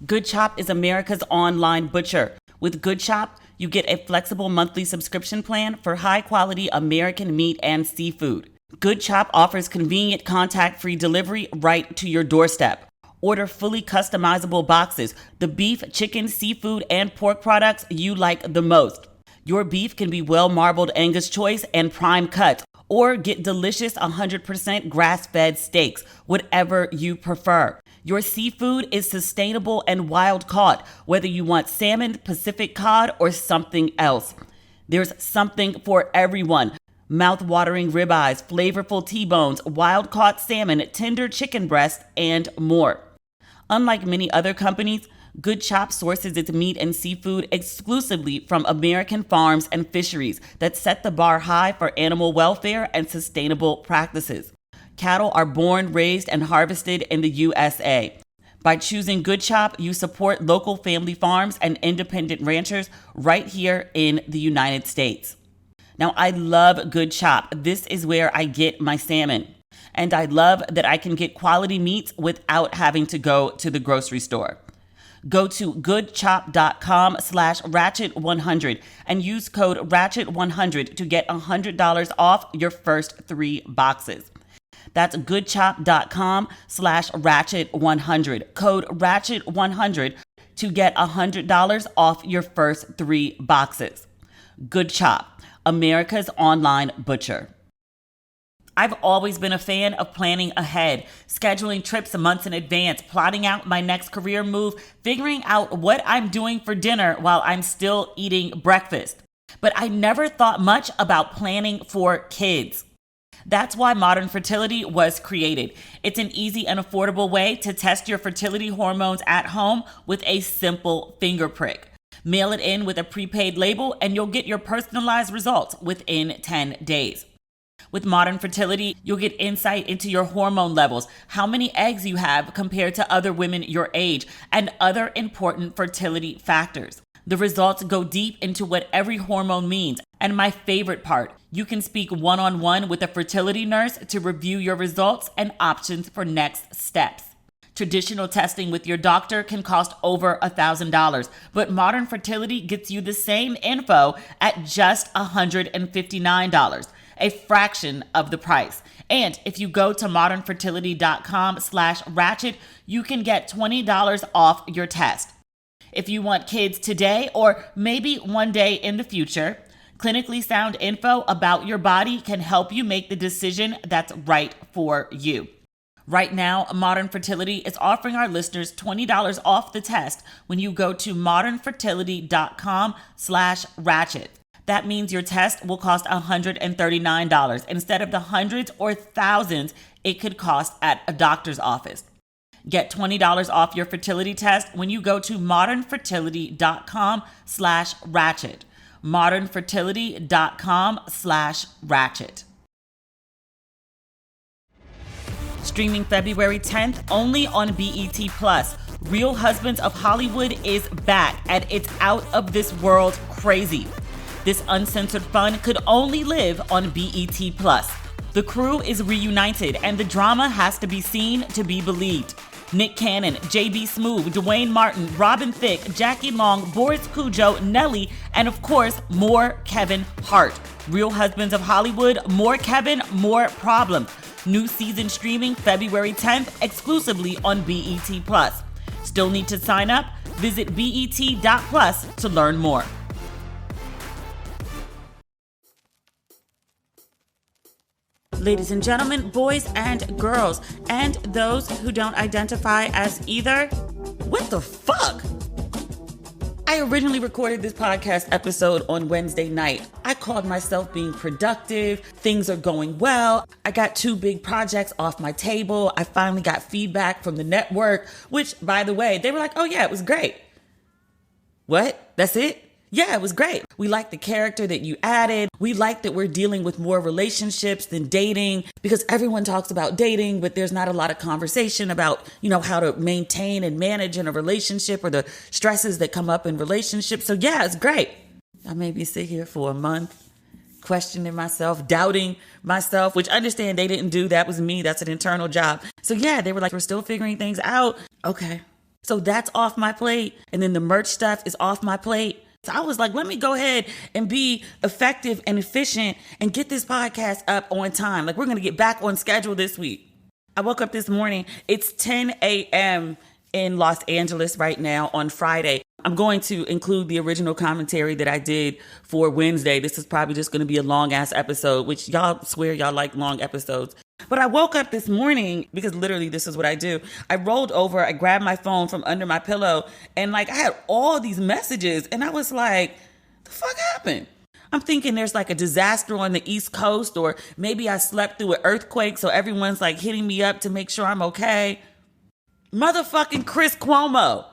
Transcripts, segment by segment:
Good Chop is America's online butcher. With Good Chop, you get a flexible monthly subscription plan for high-quality American meat and seafood. Good Chop offers convenient contact-free delivery right to your doorstep. Order fully customizable boxes, the beef, chicken, seafood, and pork products you like the most. Your beef can be well-marbled Angus choice and prime cuts, or get delicious 100% grass-fed steaks, whatever you prefer. Your seafood is sustainable and wild-caught, whether you want salmon, Pacific cod, or something else. There's something for everyone. Mouth-watering ribeyes, flavorful T-bones, wild-caught salmon, tender chicken breasts, and more. Unlike many other companies, Good Chop sources its meat and seafood exclusively from American farms and fisheries that set the bar high for animal welfare and sustainable practices. Cattle are born, raised, and harvested in the USA. By choosing Good Chop, you support local family farms and independent ranchers right here in the United States. Now, I love Good Chop. This is where I get my salmon. And I love that I can get quality meats without having to go to the grocery store. Go to goodchop.com/ratchet100 and use code ratchet100 to get $100 off your first 3 boxes. That's goodchop.com/ratchet100. Code ratchet100 to get $100 off your first 3 boxes. Good Chop, America's online butcher. I've always been a fan of planning ahead, scheduling trips months in advance, plotting out my next career move, figuring out what I'm doing for dinner while I'm still eating breakfast. But I never thought much about planning for kids. That's why Modern Fertility was created. It's an easy and affordable way to test your fertility hormones at home with a simple finger prick. Mail it in with a prepaid label and you'll get your personalized results within 10 days. With Modern Fertility, you'll get insight into your hormone levels, how many eggs you have compared to other women your age, and other important fertility factors. The results go deep into what every hormone means. And my favorite part, you can speak one-on-one with a fertility nurse to review your results and options for next steps. Traditional testing with your doctor can cost over $1,000, but Modern Fertility gets you the same info at just $159. A fraction of the price. And if you go to modernfertility.com/ratchet, you can get $20 off your test. If you want kids today or maybe one day in the future, clinically sound info about your body can help you make the decision that's right for you. Right now, Modern Fertility is offering our listeners $20 off the test when you go to modernfertility.com/ratchet. That means your test will cost $139 instead of the hundreds or thousands it could cost at a doctor's office. Get $20 off your fertility test when you go to modernfertility.com/ratchet. modernfertility.com/ratchet. Streaming February 10th only on BET Plus. Real Husbands of Hollywood is back and it's out of this world crazy. This uncensored fun could only live on BET Plus. The crew is reunited and the drama has to be seen to be believed. Nick Cannon, JB Smoove, Dwayne Martin, Robin Thicke, Jackie Long, Boris Cujo, Nelly, and of course, more Kevin Hart. Real Husbands of Hollywood, more Kevin, more problems. New season streaming February 10th exclusively on BET Plus. Still need to sign up? Visit BET.plus to learn more. Ladies and gentlemen, boys and girls, and those who don't identify as either, what the fuck? I originally recorded this podcast episode on Wednesday night. I called myself being productive. Things are going well. I got 2 big projects off my table. I finally got feedback from the network, which, by the way, they were like, oh yeah, it was great. What? That's it? Yeah, it was great. We like the character that you added. We like that we're dealing with more relationships than dating, because everyone talks about dating, but there's not a lot of conversation about, how to maintain and manage in a relationship or the stresses that come up in relationships. So yeah, it's great. I maybe sit here for a month questioning myself, doubting myself, which understand they didn't do. That was me. That's an internal job. So yeah, they were like, we're still figuring things out. Okay. So that's off my plate. And then the merch stuff is off my plate. So I was like, let me go ahead and be effective and efficient and get this podcast up on time. Like, we're going to get back on schedule this week. I woke up this morning. It's 10 a.m. in Los Angeles right now on Friday. I'm going to include the original commentary that I did for Wednesday. This is probably just going to be a long ass episode, which y'all swear y'all like long episodes. But I woke up this morning because literally this is what I do. I rolled over, I grabbed my phone from under my pillow, and like I had all these messages, and I was like, the fuck happened? I'm thinking there's like a disaster on the East Coast, or maybe I slept through an earthquake, so everyone's like hitting me up to make sure I'm okay. Motherfucking Chris Cuomo.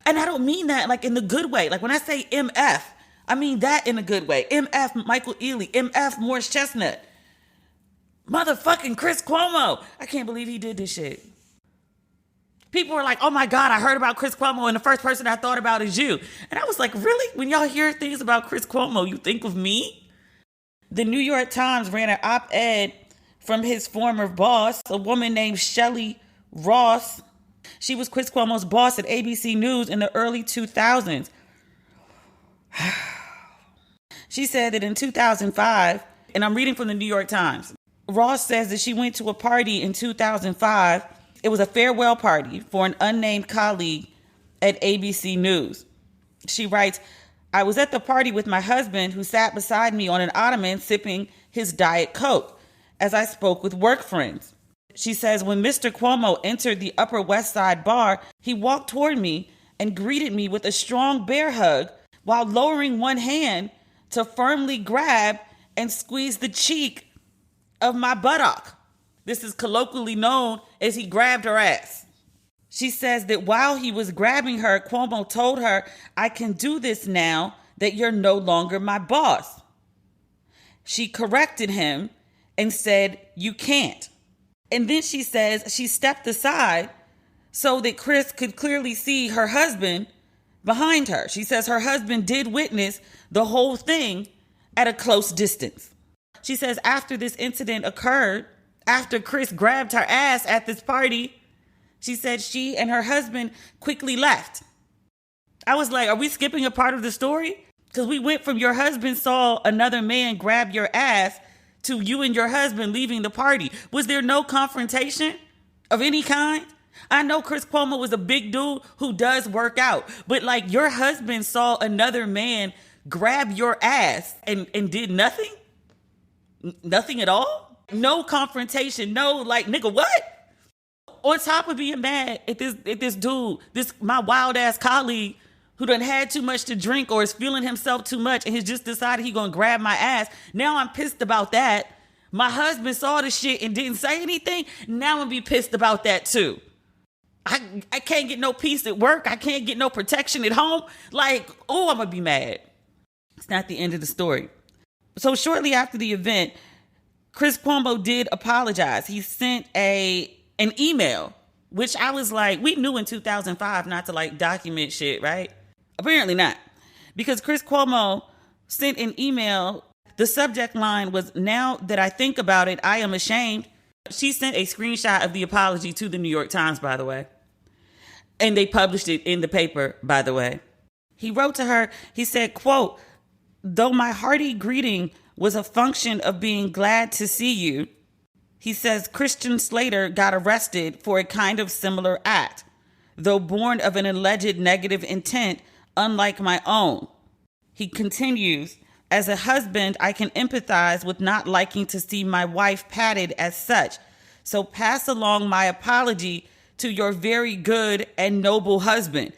And I don't mean that like in the good way. Like when I say MF, I mean that in a good way. MF Michael Ealy, MF Morris Chestnut. Motherfucking Chris Cuomo. I can't believe he did this shit. People were like, oh my God, I heard about Chris Cuomo and the first person I thought about is you. And I was like, really? When y'all hear things about Chris Cuomo, you think of me? The New York Times ran an op-ed from his former boss, a woman named Shelley Ross. She was Chris Cuomo's boss at ABC News in the early 2000s. She said that in 2005, and I'm reading from the New York Times, Ross says that she went to a party in 2005. It was a farewell party for an unnamed colleague at ABC News. She writes, I was at the party with my husband who sat beside me on an ottoman sipping his Diet Coke as I spoke with work friends. She says, when Mr. Cuomo entered the Upper West Side bar, he walked toward me and greeted me with a strong bear hug while lowering one hand to firmly grab and squeeze the cheek of my buttock. This is colloquially known as he grabbed her ass. She says that while he was grabbing her, Cuomo told her, I can do this now that you're no longer my boss. She corrected him and said, you can't. And then she says she stepped aside so that Chris could clearly see her husband behind her. She says her husband did witness the whole thing at a close distance. She says after this incident occurred, after Chris grabbed her ass at this party, she said she and her husband quickly left. I was like, are we skipping a part of the story? Because we went from your husband saw another man grab your ass to you and your husband leaving the party. Was there no confrontation of any kind? I know Chris Cuomo was a big dude who does work out, but like your husband saw another man grab your ass and did nothing? Nothing at all? No confrontation, no like, nigga, what? On top of being mad at this dude, my wild ass colleague who done had too much to drink or is feeling himself too much and has just decided he gonna grab my ass. Now I'm pissed about that. My husband saw the shit and didn't say anything. Now I'm gonna be pissed about that too. I can't get no peace at work. I can't get no protection at home. Like, oh, I'm gonna be mad. It's not the end of the story. So shortly after the event, Chris Cuomo did apologize. He sent an email, which I was like, we knew in 2005 not to like document shit, right? Apparently not. Because Chris Cuomo sent an email. The subject line was, now that I think about it, I am ashamed. She sent a screenshot of the apology to the New York Times, by the way. And they published it in the paper, by the way. He wrote to her, he said, quote, though my hearty greeting was a function of being glad to see you, he says Christian Slater got arrested for a kind of similar act, though born of an alleged negative intent, unlike my own. He continues, as a husband, I can empathize with not liking to see my wife patted as such. So pass along my apology to your very good and noble husband.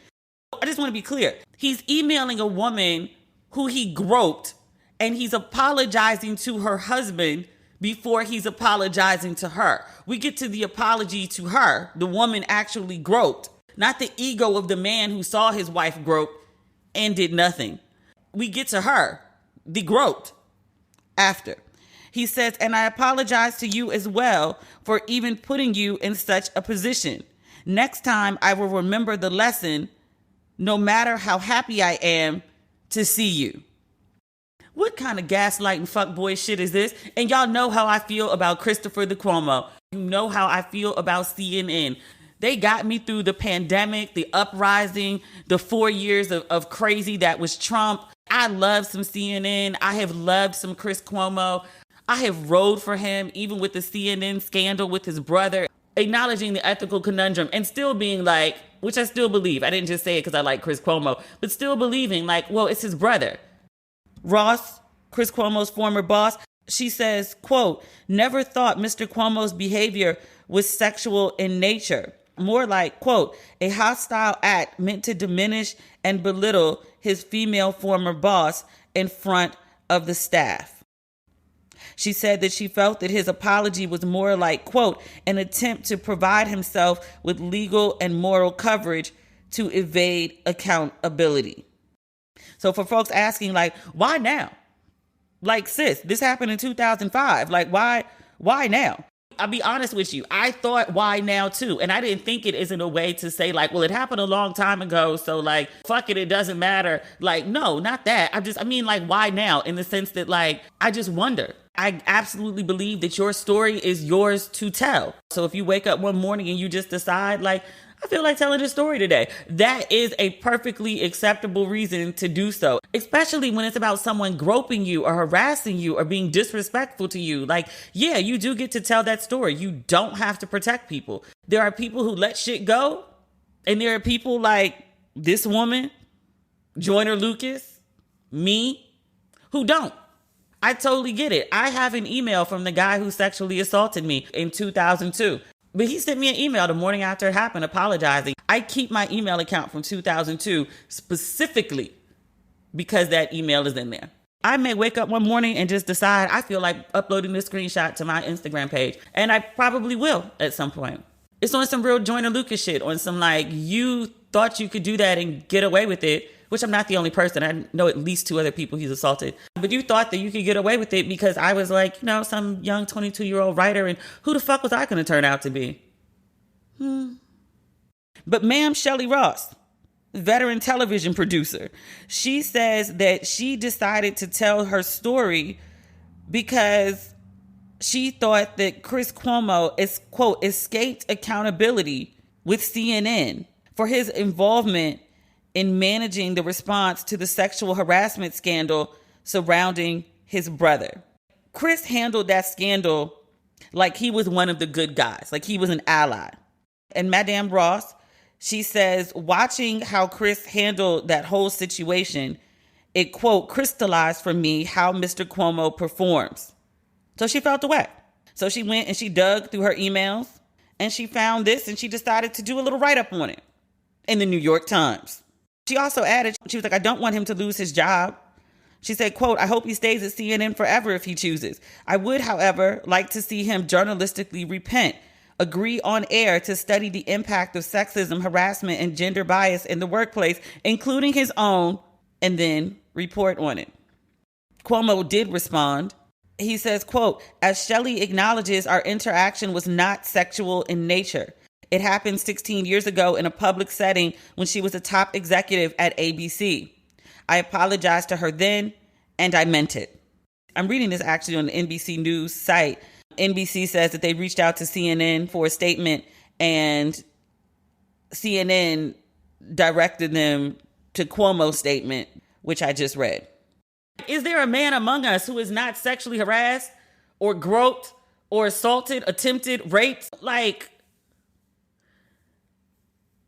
I just want to be clear. He's emailing a woman who he groped, and he's apologizing to her husband before he's apologizing to her. We get to the apology to her, the woman actually groped, not the ego of the man who saw his wife grope and did nothing. We get to her, the groped, after. He says, and I apologize to you as well for even putting you in such a position. Next time I will remember the lesson, no matter how happy I am to see you. What kind of gaslighting fuckboy shit is this? And y'all know how I feel about Christopher the Cuomo. You know how I feel about CNN. They got me through the pandemic, the uprising, the 4 years of crazy that was Trump. I love some CNN. I have loved some Chris Cuomo. I have rode for him, even with the CNN scandal with his brother, acknowledging the ethical conundrum and still being like, which I still believe. I didn't just say it because I like Chris Cuomo, but still believing like, well, it's his brother. Ross, Chris Cuomo's former boss, she says, quote, never thought Mr. Cuomo's behavior was sexual in nature. More like, quote, a hostile act meant to diminish and belittle his female former boss in front of the staff. She said that she felt that his apology was more like, quote, an attempt to provide himself with legal and moral coverage to evade accountability. So for folks asking, like, why now? Like, sis, this happened in 2005. Like, why now? I'll be honest with you. I thought, why now too? And I didn't think it isn't a way to say like, well, it happened a long time ago. So like, fuck it, it doesn't matter. Like, no, not that. I mean like, why now? In the sense that like, I just wonder. I absolutely believe that your story is yours to tell. So if you wake up one morning and you just decide like, I feel like telling this story today, that is a perfectly acceptable reason to do so, especially when it's about someone groping you or harassing you or being disrespectful to you. Like, yeah, you do get to tell that story. You don't have to protect people. There are people who let shit go, and there are people like this woman, Joyner Lucas, me, who don't. I totally get it. I have an email from the guy who sexually assaulted me in 2002. But he sent me an email the morning after it happened apologizing. I keep my email account from 2002 specifically because that email is in there. I may wake up one morning and just decide I feel like uploading this screenshot to my Instagram page. And I probably will at some point. It's on some real Joyner Lucas shit, on some like, you thought you could do that and get away with it, which I'm not the only person. I know at least 2 other people he's assaulted. But you thought that you could get away with it because I was like, you know, some young 22-year-old writer, and who the fuck was I going to turn out to be? But ma'am Shelley Ross, veteran television producer, she says that she decided to tell her story because she thought that Chris Cuomo is, quote, escaped accountability with CNN for his involvement in managing the response to the sexual harassment scandal surrounding his brother. Chris handled that scandal like he was one of the good guys, like he was an ally. And Madame Ross, she says, watching how Chris handled that whole situation, it, quote, crystallized for me how Mr. Cuomo performs. So she felt the way. So she went and she dug through her emails and she found this and she decided to do a little write-up on it in the New York Times. She also added, she was like, I don't want him to lose his job. She said, quote, I hope he stays at CNN forever if he chooses. I would, however, like to see him journalistically repent, agree on air to study the impact of sexism, harassment, and gender bias in the workplace, including his own, and then report on it. Cuomo did respond. He says, quote, as Shelley acknowledges, our interaction was not sexual in nature. It happened 16 years ago in a public setting when she was a top executive at ABC. I apologized to her then, and I meant it. I'm reading this actually on the NBC News site. NBC says that they reached out to CNN for a statement, and CNN directed them to Cuomo's statement, which I just read. Is there a man among us who is not sexually harassed or groped or assaulted, attempted, raped? Like,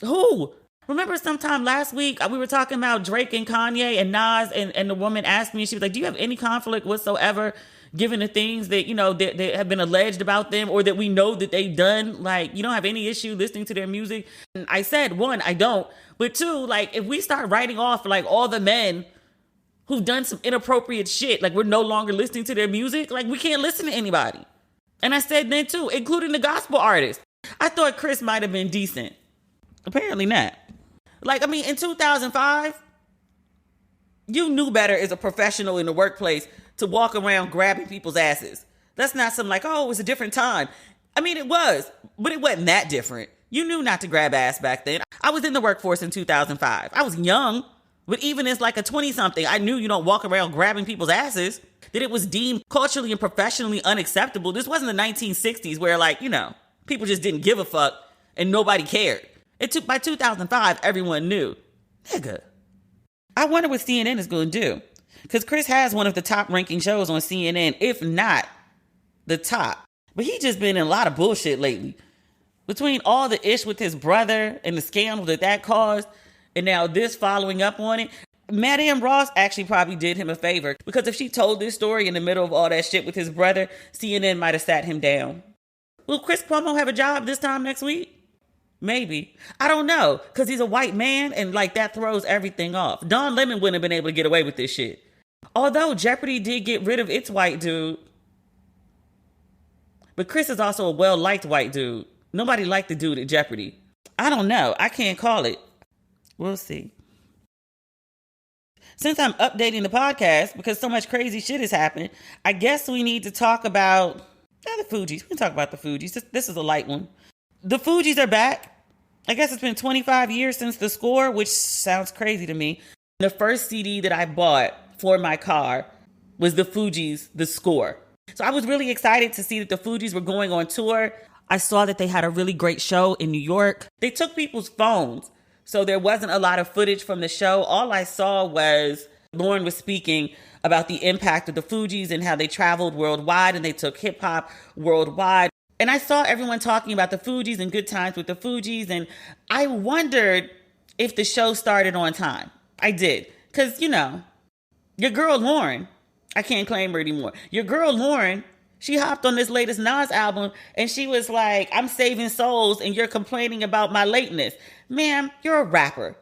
who? Remember sometime last week, we were talking about Drake and Kanye and Nas, and the woman asked me, she was like, do you have any conflict whatsoever given the things that, you know, that have been alleged about them or that we know that they've done? Like, you don't have any issue listening to their music? And I said, 1, I don't. But 2, like, if we start writing off like all the men who've done some inappropriate shit, like we're no longer listening to their music, like we can't listen to anybody. And I said then too, including the gospel artists. I thought Chris might have been decent. Apparently not. Like, I mean, in 2005, you knew better as a professional in the workplace to walk around grabbing people's asses. That's not some like, oh, it was a different time. I mean, it was, but it wasn't that different. You knew not to grab ass back then. I was in the workforce in 2005. I was young, but even as like a 20-something, I knew you don't walk around grabbing people's asses, that it was deemed culturally and professionally unacceptable. This wasn't the 1960s where, like, you know, people just didn't give a fuck and nobody cared. By 2005, everyone knew. Nigga. I wonder what CNN is going to do. Because Chris has one of the top ranking shows on CNN, if not the top. But he just been in a lot of bullshit lately. Between all the ish with his brother and the scandal that caused, and now this following up on it, Madame Ross actually probably did him a favor. Because if she told this story in the middle of all that shit with his brother, CNN might have sat him down. Will Chris Cuomo have a job this time next week? Maybe. I don't know. Because he's a white man and like that throws everything off. Don Lemon wouldn't have been able to get away with this shit. Although Jeopardy did get rid of its white dude. But Chris is also a well-liked white dude. Nobody liked the dude at Jeopardy. I don't know. I can't call it. We'll see. Since I'm updating the podcast because so much crazy shit has happened, I guess we need to talk about the Fugees. We can talk about the Fugees. This is a light one. The Fugees are back. I guess it's been 25 years since The Score, which sounds crazy to me. The first CD that I bought for my car was the Fugees, The Score. So I was really excited to see that the Fugees were going on tour. I saw that they had a really great show in New York. They took people's phones, so there wasn't a lot of footage from the show. All I saw was Lauren was speaking about the impact of the Fugees and how they traveled worldwide and they took hip hop worldwide. And I saw everyone talking about the Fugees and good times with the Fugees. And I wondered if the show started on time. I did. Because, your girl Lauren, I can't claim her anymore. Your girl Lauren, she hopped on this latest Nas album and she was like, I'm saving souls and you're complaining about my lateness. Ma'am, you're a rapper.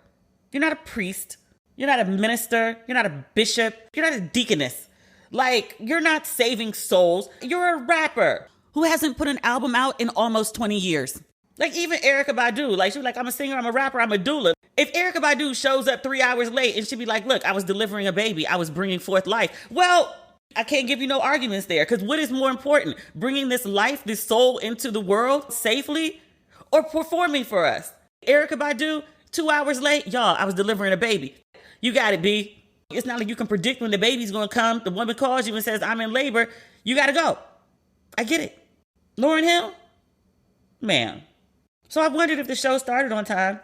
You're not a priest. You're not a minister. You're not a bishop. You're not a deaconess. Like, you're not saving souls. You're a rapper who hasn't put an album out in almost 20 years. Like even Erykah Badu, like she was like, I'm a singer, I'm a rapper, I'm a doula. If Erykah Badu shows up 3 hours late and she'd be like, look, I was delivering a baby, I was bringing forth life. Well, I can't give you no arguments there because what is more important? Bringing this life, this soul into the world safely or performing for us? Erykah Badu, 2 hours late, y'all, I was delivering a baby. You got it, B. It's not like you can predict when the baby's going to come. The woman calls you and says, I'm in labor. You got to go. I get it. Lauryn Hill? Man. So I wondered if the show started on time.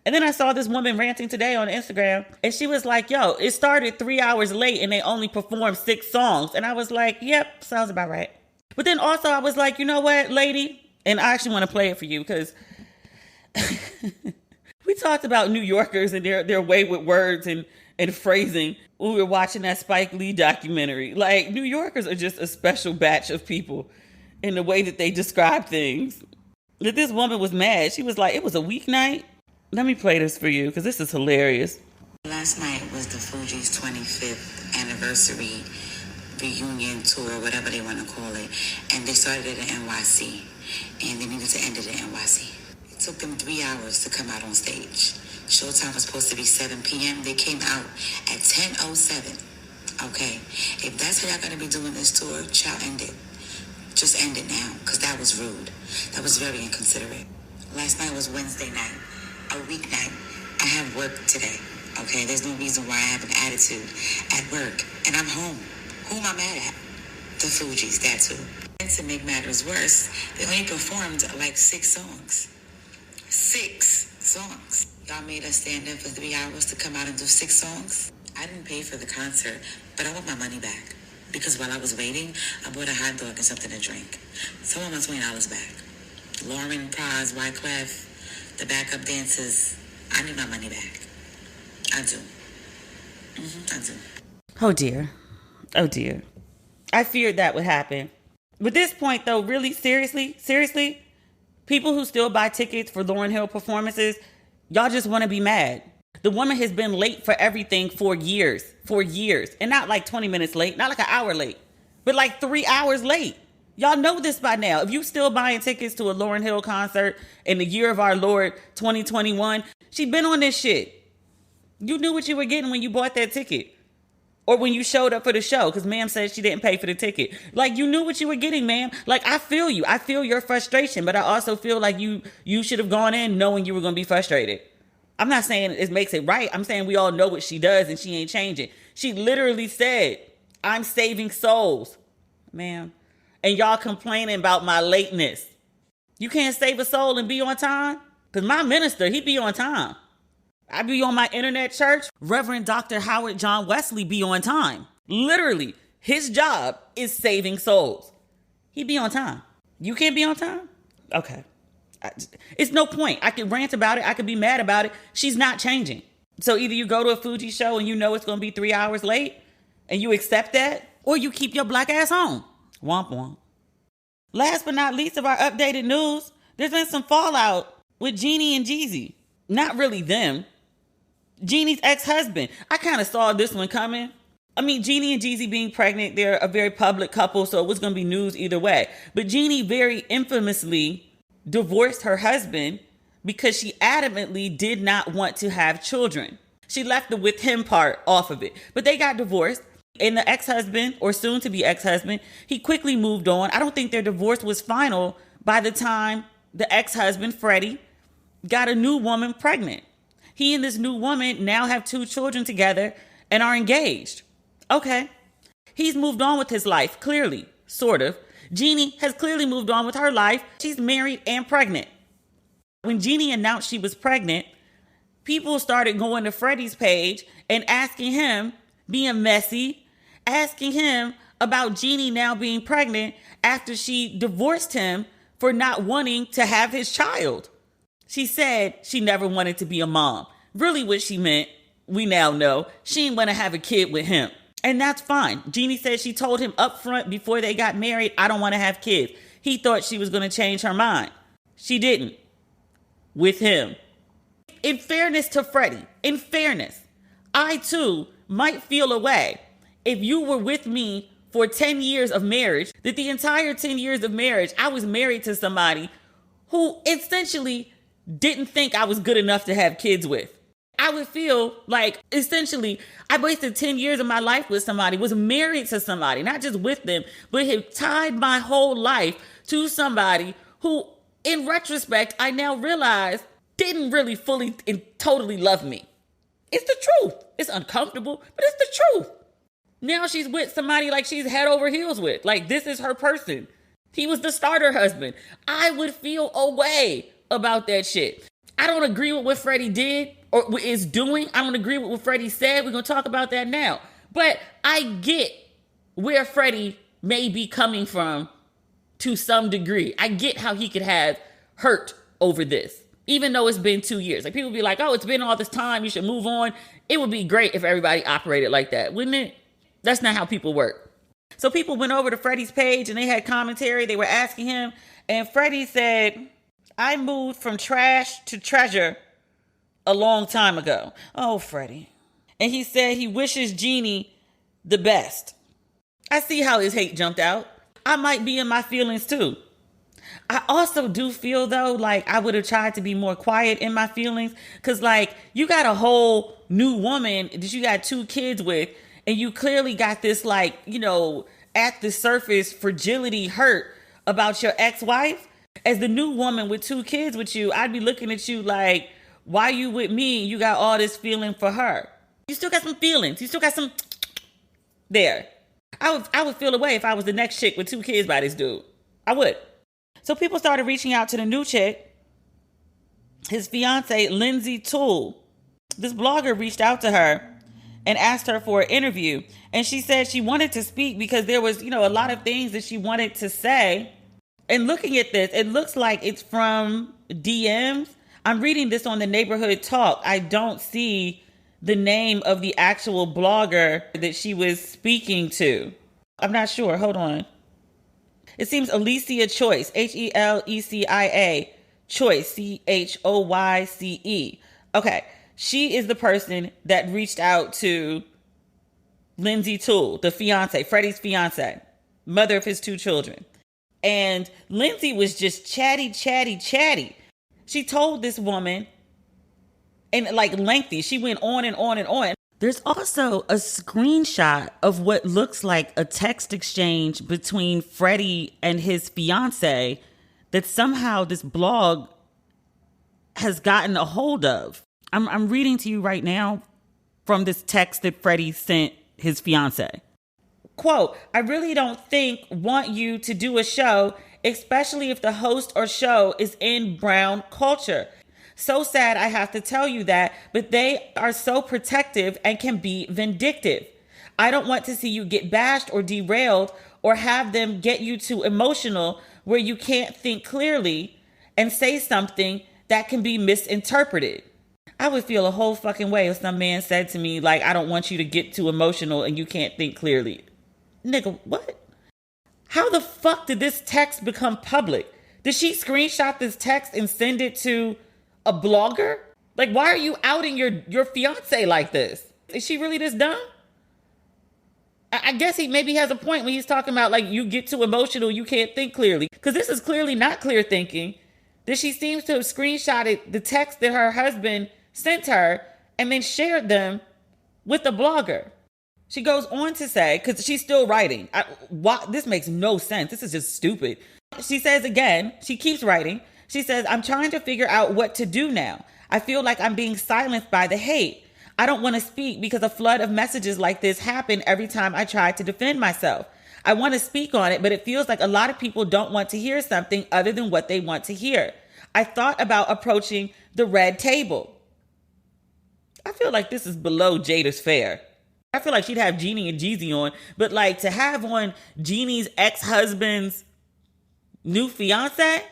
And then I saw this woman ranting today on Instagram. And she was like, yo, it started 3 hours late and they only performed 6 songs. And I was like, yep, sounds about right. But then also I was like, you know what, lady? And I actually want to play it for you because we talked about New Yorkers and their way with words and phrasing when we were watching that Spike Lee documentary. Like, New Yorkers are just a special batch of people in the way that they describe things. That this woman was mad. She was like, it was a weeknight. Let me play this for you because this is hilarious. Last night was the Fugees' 25th anniversary reunion tour, whatever they want to call it. And they started at NYC. And they needed to end it at NYC. It took them 3 hours to come out on stage. Showtime was supposed to be 7 p.m. They came out at 10:07. Okay. If that's how y'all going to be doing this tour, child, end it. Just end it now, because that was rude. That was very inconsiderate. Last night was Wednesday night, a weeknight. I have work today, okay? There's no reason why I have an attitude at work, and I'm home. Who am I mad at? The Fugees, that too. And to make matters worse, they only performed like 6 songs. 6 songs. Y'all made us stand in for 3 hours to come out and do 6 songs. I didn't pay for the concert, but I want my money back. Because while I was waiting, I bought a hot dog and something to drink. So I want my $20 back. Lauren, Paz, Wyclef, the backup dancers, I need my money back. I do. I do. Oh dear. Oh dear. I feared that would happen. But this point though, really, seriously, people who still buy tickets for Lauryn Hill performances, y'all just want to be mad. The woman has been late for everything for years. And not like 20 minutes late, not like an hour late, but like 3 hours late. Y'all know this by now. If you still buying tickets to a Lauryn Hill concert in the year of our Lord 2021, she been on this shit. You knew what you were getting when you bought that ticket. Or when you showed up for the show, because ma'am said she didn't pay for the ticket. Like, you knew what you were getting, ma'am. Like, I feel you. I feel your frustration, but I also feel like you should have gone in knowing you were going to be frustrated. I'm not saying it makes it right. I'm saying we all know what she does and she ain't changing. She literally said, I'm saving souls, ma'am. And y'all complaining about my lateness. You can't save a soul and be on time? Because my minister, he be on time. I be on my internet church. Reverend Dr. Howard John Wesley be on time. Literally, his job is saving souls. He be on time. You can't be on time? Okay. It's no point. I could rant about it. I could be mad about it. She's not changing. So either you go to a Fugees show and you know it's going to be 3 hours late and you accept that, or you keep your black ass home. Womp womp. Last but not least of our updated news, there's been some fallout with Jeannie and Jeezy. Not really them. Jeannie's ex-husband. I kind of saw this one coming. I mean, Jeannie and Jeezy being pregnant, they're a very public couple, so it was going to be news either way. But Jeannie very infamously divorced her husband because she adamantly did not want to have children. She left the with him part off of it. But they got divorced. And the ex-husband, or soon-to-be ex-husband, he quickly moved on. I don't think their divorce was final by the time the ex-husband, Freddie, got a new woman pregnant. He and this new woman now have 2 children together and are engaged. Okay. He's moved on with his life, clearly, sort of. Jeannie has clearly moved on with her life. She's married and pregnant. When Jeannie announced she was pregnant, people started going to Freddie's page and asking him, being messy, asking him about Jeannie now being pregnant after she divorced him for not wanting to have his child. She said she never wanted to be a mom. Really what she meant, we now know, she didn't want to have a kid with him. And that's fine. Jeannie said she told him up front before they got married, I don't want to have kids. He thought she was going to change her mind. She didn't. With him. In fairness to Freddie, in fairness, I too might feel a way if you were with me for 10 years of marriage, that the entire 10 years of marriage, I was married to somebody who essentially didn't think I was good enough to have kids with. I would feel like essentially I wasted 10 years of my life with somebody, was married to somebody, not just with them, but had tied my whole life to somebody who, in retrospect, I now realize didn't really fully and totally love me. It's the truth. It's uncomfortable, but it's the truth. Now she's with somebody like she's head over heels with. Like, this is her person. He was the starter husband. I would feel a way about that shit. I don't agree with what Freddie did or is doing. I don't agree with what Freddie said. We're going to talk about that now. But I get where Freddie may be coming from to some degree. I get how he could have hurt over this, even though it's been 2 years. Like, people be like, oh, it's been all this time, you should move on. It would be great if everybody operated like that, wouldn't it? That's not how people work. So people went over to Freddie's page and they had commentary. They were asking him. And Freddie said, I moved from trash to treasure a long time ago. Oh, Freddie. And he said he wishes Jeannie the best. I see how his hate jumped out. I might be in my feelings too. I also do feel, though, like I would have tried to be more quiet in my feelings. Because, like, you got a whole new woman that you got 2 kids with. And you clearly got this, like, you know, at the surface fragility hurt about your ex-wife. As the new woman with 2 kids with you, I'd be looking at you like, why you with me? You got all this feeling for her. You still got some feelings. You still got some there. I would feel away if I was the next chick with 2 kids by this dude. I would. So people started reaching out to the new chick, his fiance, Lindsay Toole. This blogger reached out to her and asked her for an interview. And she said she wanted to speak because there was, you know, a lot of things that she wanted to say. And looking at this, it looks like it's from DMs. I'm reading this on the Neighborhood Talk. I don't see the name of the actual blogger that she was speaking to. I'm not sure. Hold on. It seems Alicia Choice, Helecia Choice, Choyce. Okay. She is the person that reached out to Lindsay Toole, the fiance, Freddie's fiance, mother of his 2 children. And Lindsay was just chatty. She told this woman, and like lengthy, she went on and on and on. There's also a screenshot of what looks like a text exchange between Freddie and his fiance that somehow this blog has gotten a hold of. I'm reading to you right now from this text that Freddie sent his fiance. Quote, I really don't want you to do a show, especially if the host or show is in brown culture. So sad I have to tell you that, but they are so protective and can be vindictive. I don't want to see you get bashed or derailed or have them get you too emotional where you can't think clearly and say something that can be misinterpreted. I would feel a whole fucking way if some man said to me, like, I don't want you to get too emotional and you can't think clearly. Nigga, what? How the fuck did this text become public? Did she screenshot this text and send it to a blogger? Like, why are you outing your fiance like this? Is she really this dumb? I guess he maybe has a point when he's talking about, like, you get too emotional, you can't think clearly. Because this is clearly not clear thinking. That she seems to have screenshotted the text that her husband sent her and then shared them with the blogger. She goes on to say, because she's still writing, this makes no sense. This is just stupid. She says again, she keeps writing. She says, I'm trying to figure out what to do now. I feel like I'm being silenced by the hate. I don't want to speak because a flood of messages like this happen every time I try to defend myself. I want to speak on it, but it feels like a lot of people don't want to hear something other than what they want to hear. I thought about approaching the red table. I feel like this is below Jada's fare. I feel like she'd have Jeannie and Jeezy on, but like to have on Jeannie's ex-husband's new fiance,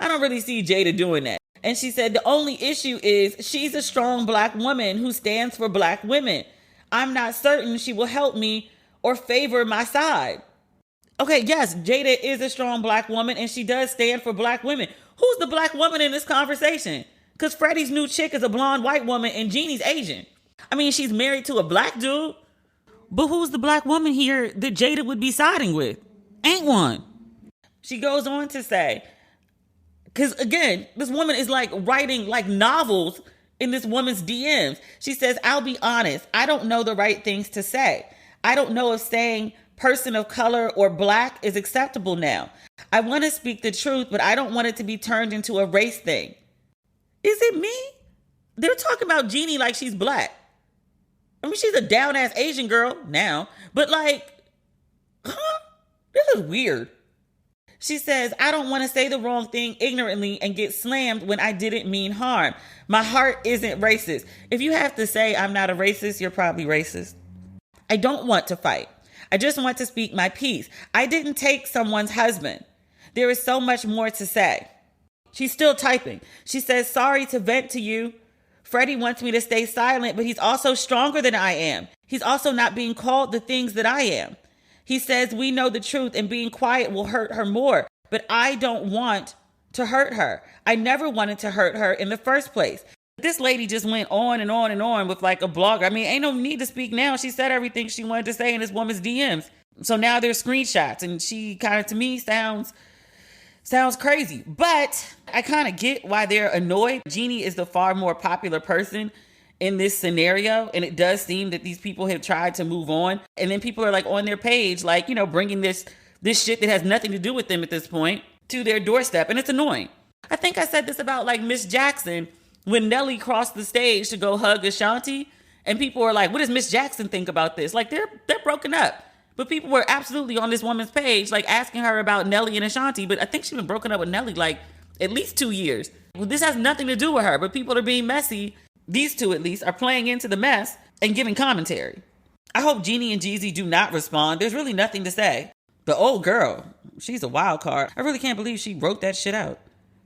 I don't really see Jada doing that. And she said the only issue is she's a strong black woman who stands for black women. I'm not certain she will help me or favor my side. Okay, yes, Jada is a strong black woman and she does stand for black women. Who's the black woman in this conversation? Because Freddie's new chick is a blonde white woman and Jeannie's Asian. I mean, she's married to a black dude. But who's the black woman here that Jada would be siding with? Ain't one. She goes on to say, because again, this woman is like writing like novels in this woman's DMs. She says, I'll be honest, I don't know the right things to say. I don't know if saying person of color or black is acceptable now. I want to speak the truth, but I don't want it to be turned into a race thing. Is it me? They're talking about Jeannie like she's black. I mean, she's a down-ass Asian girl now, but like, huh? This is weird. She says, I don't want to say the wrong thing ignorantly and get slammed when I didn't mean harm. My heart isn't racist. If you have to say I'm not a racist, you're probably racist. I don't want to fight. I just want to speak my piece. I didn't take someone's husband. There is so much more to say. She's still typing. She says, sorry to vent to you. Freddie wants me to stay silent, but he's also stronger than I am. He's also not being called the things that I am. He says we know the truth and being quiet will hurt her more, but I don't want to hurt her. I never wanted to hurt her in the first place. This lady just went on and on and on with like a blogger. I mean, ain't no need to speak now. She said everything she wanted to say in this woman's DMs. So now there's screenshots and she kind of, to me, sounds crazy. But I kind of get why they're annoyed. Jeannie is the far more popular person in this scenario. And it does seem that these people have tried to move on. And then people are like on their page, like, you know, bringing this shit that has nothing to do with them at this point to their doorstep. And it's annoying. I think I said this about like Miss Jackson when Nelly crossed the stage to go hug Ashanti. And people were like, what does Miss Jackson think about this? Like they're broken up. But people were absolutely on this woman's page, like asking her about Nelly and Ashanti. But I think she's been broken up with Nelly like at least 2 years. Well, this has nothing to do with her, but people are being messy. These two, at least, are playing into the mess and giving commentary. I hope Jeannie and Jeezy do not respond. There's really nothing to say. The old girl, she's a wild card. I really can't believe she wrote that shit out.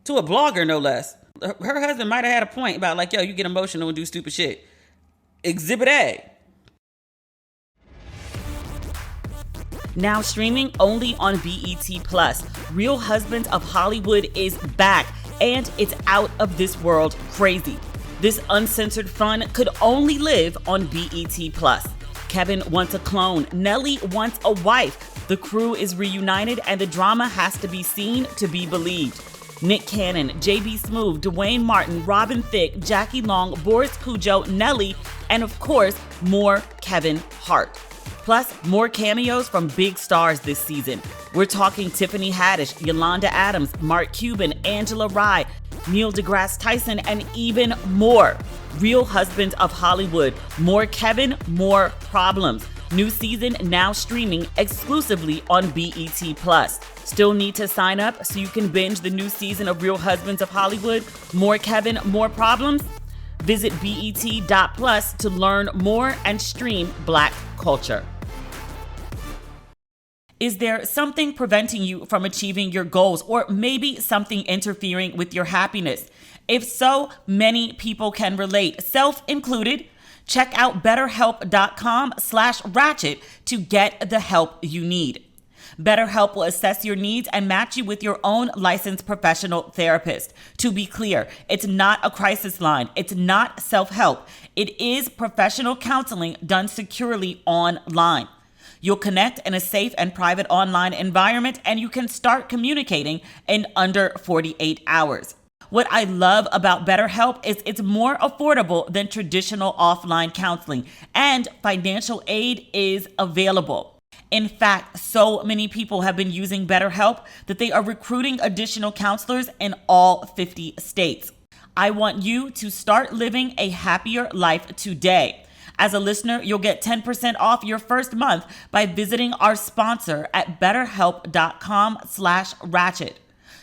To a blogger, no less. Her husband might have had a point about like, yo, you get emotional and do stupid shit. Exhibit A. Now streaming only on BET+. Real Husbands of Hollywood is back, and it's out of this world crazy. This uncensored fun could only live on BET+. Kevin wants a clone. Nelly wants a wife. The crew is reunited, and the drama has to be seen to be believed. Nick Cannon, JB Smoove, Dwayne Martin, Robin Thicke, Jackie Long, Boris Cujo, Nelly, and of course, more Kevin Hart. Plus, more cameos from big stars this season. We're talking Tiffany Haddish, Yolanda Adams, Mark Cuban, Angela Rye, Neil deGrasse Tyson, and even more. Real Husbands of Hollywood. More Kevin, more problems. New season now streaming exclusively on BET Plus. Still need to sign up so you can binge the new season of Real Husbands of Hollywood? More Kevin, more problems? Visit BET.plus to learn more and stream Black culture. Is there something preventing you from achieving your goals, or maybe something interfering with your happiness? If so, many people can relate, self included. Check out BetterHelp.com/Ratchet to get the help you need. BetterHelp will assess your needs and match you with your own licensed professional therapist. To be clear, it's not a crisis line. It's not self-help. It is professional counseling done securely online. You'll connect in a safe and private online environment, and you can start communicating in under 48 hours. What I love about BetterHelp is it's more affordable than traditional offline counseling, and financial aid is available. In fact, so many people have been using BetterHelp that they are recruiting additional counselors in all 50 states. I want you to start living a happier life today. As a listener, you'll get 10% off your first month by visiting our sponsor at betterhelp.com/Ratchet.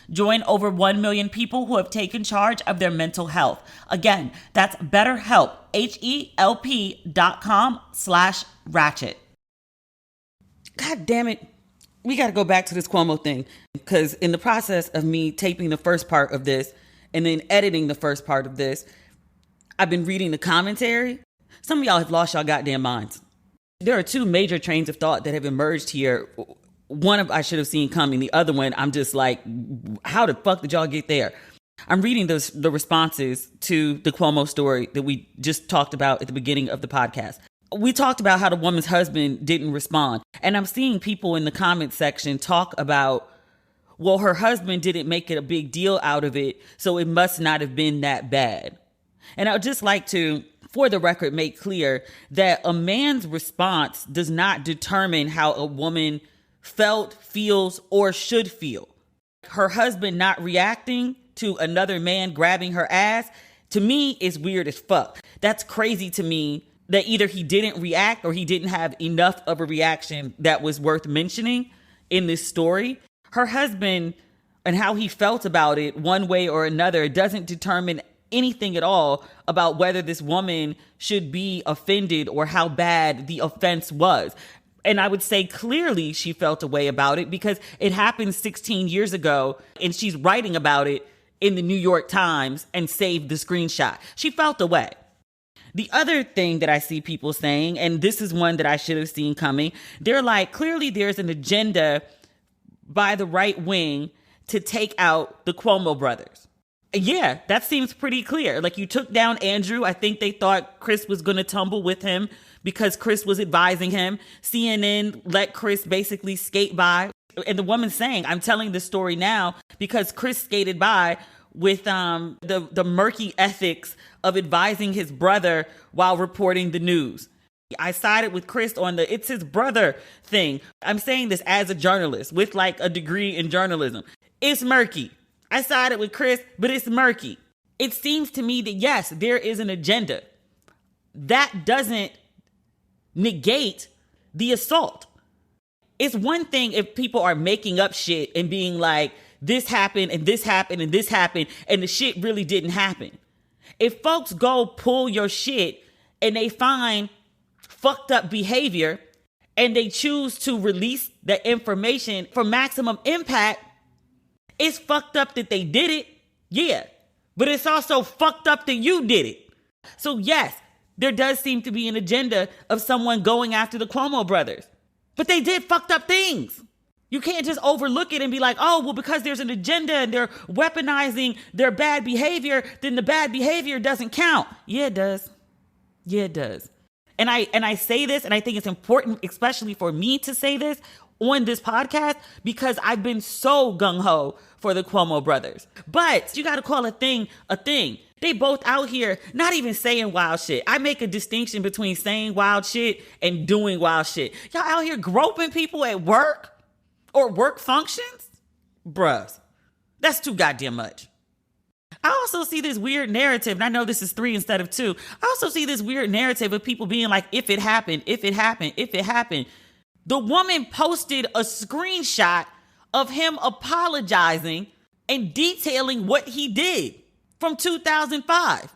Join over 1 million people who have taken charge of their mental health. Again, that's BetterHelp, HELP.com/Ratchet. God damn it. We got to go back to this Cuomo thing, because in the process of me taping the first part of this and then editing the first part of this, I've been reading the commentary. Some of y'all have lost y'all goddamn minds. There are two major trains of thought that have emerged here. One of I should have seen coming. The other one, I'm just like, how the fuck did y'all get there? I'm reading the responses to the Cuomo story that we just talked about at the beginning of the podcast. We talked about how the woman's husband didn't respond. And I'm seeing people in the comment section talk about, well, her husband didn't make it a big deal out of it, so it must not have been that bad. And I would just like to, for the record, make clear that a man's response does not determine how a woman felt, feels, or should feel. Her husband not reacting to another man grabbing her ass, to me, is weird as fuck. That's crazy to me that either he didn't react or he didn't have enough of a reaction that was worth mentioning in this story. Her husband and how he felt about it one way or another doesn't determine anything at all about whether this woman should be offended or how bad the offense was. And I would say clearly she felt a way about it because it happened 16 years ago and she's writing about it in the New York Times and saved the screenshot. She felt a way. The other thing that I see people saying, and this is one that I should have seen coming, they're like, clearly there's an agenda by the right wing to take out the Cuomo brothers. Yeah, that seems pretty clear. Like, you took down Andrew. I think they thought Chris was going to tumble with him because Chris was advising him. CNN let Chris basically skate by. And the woman's saying, I'm telling this story now because Chris skated by with the murky ethics of advising his brother while reporting the news. I sided with Chris on the it's his brother thing. I'm saying this as a journalist with like a degree in journalism. It's murky. I sided with Chris, but it's murky. It seems to me that yes, there is an agenda. That doesn't negate the assault. It's one thing if people are making up shit and being like, this happened and this happened and this happened and the shit really didn't happen. If folks go pull your shit and they find fucked up behavior and they choose to release the information for maximum impact, it's fucked up that they did it, yeah. But it's also fucked up that you did it. So yes, there does seem to be an agenda of someone going after the Cuomo brothers. But they did fucked up things. You can't just overlook it and be like, oh, well, because there's an agenda and they're weaponizing their bad behavior, then the bad behavior doesn't count. Yeah, it does. Yeah, it does. And I say this, and I think it's important, especially for me to say this on this podcast, because I've been so gung-ho for the Cuomo brothers. But you got to call a thing a thing. They both out here not even saying wild shit. I make a distinction between saying wild shit and doing wild shit. Y'all out here groping people at work or work functions? Bruh, that's too goddamn much. I also see this weird narrative, and I know this is 3 instead of 2. I also see this weird narrative of people being like, if it happened, if it happened, if it happened. The woman posted a screenshot of him apologizing and detailing what he did from 2005.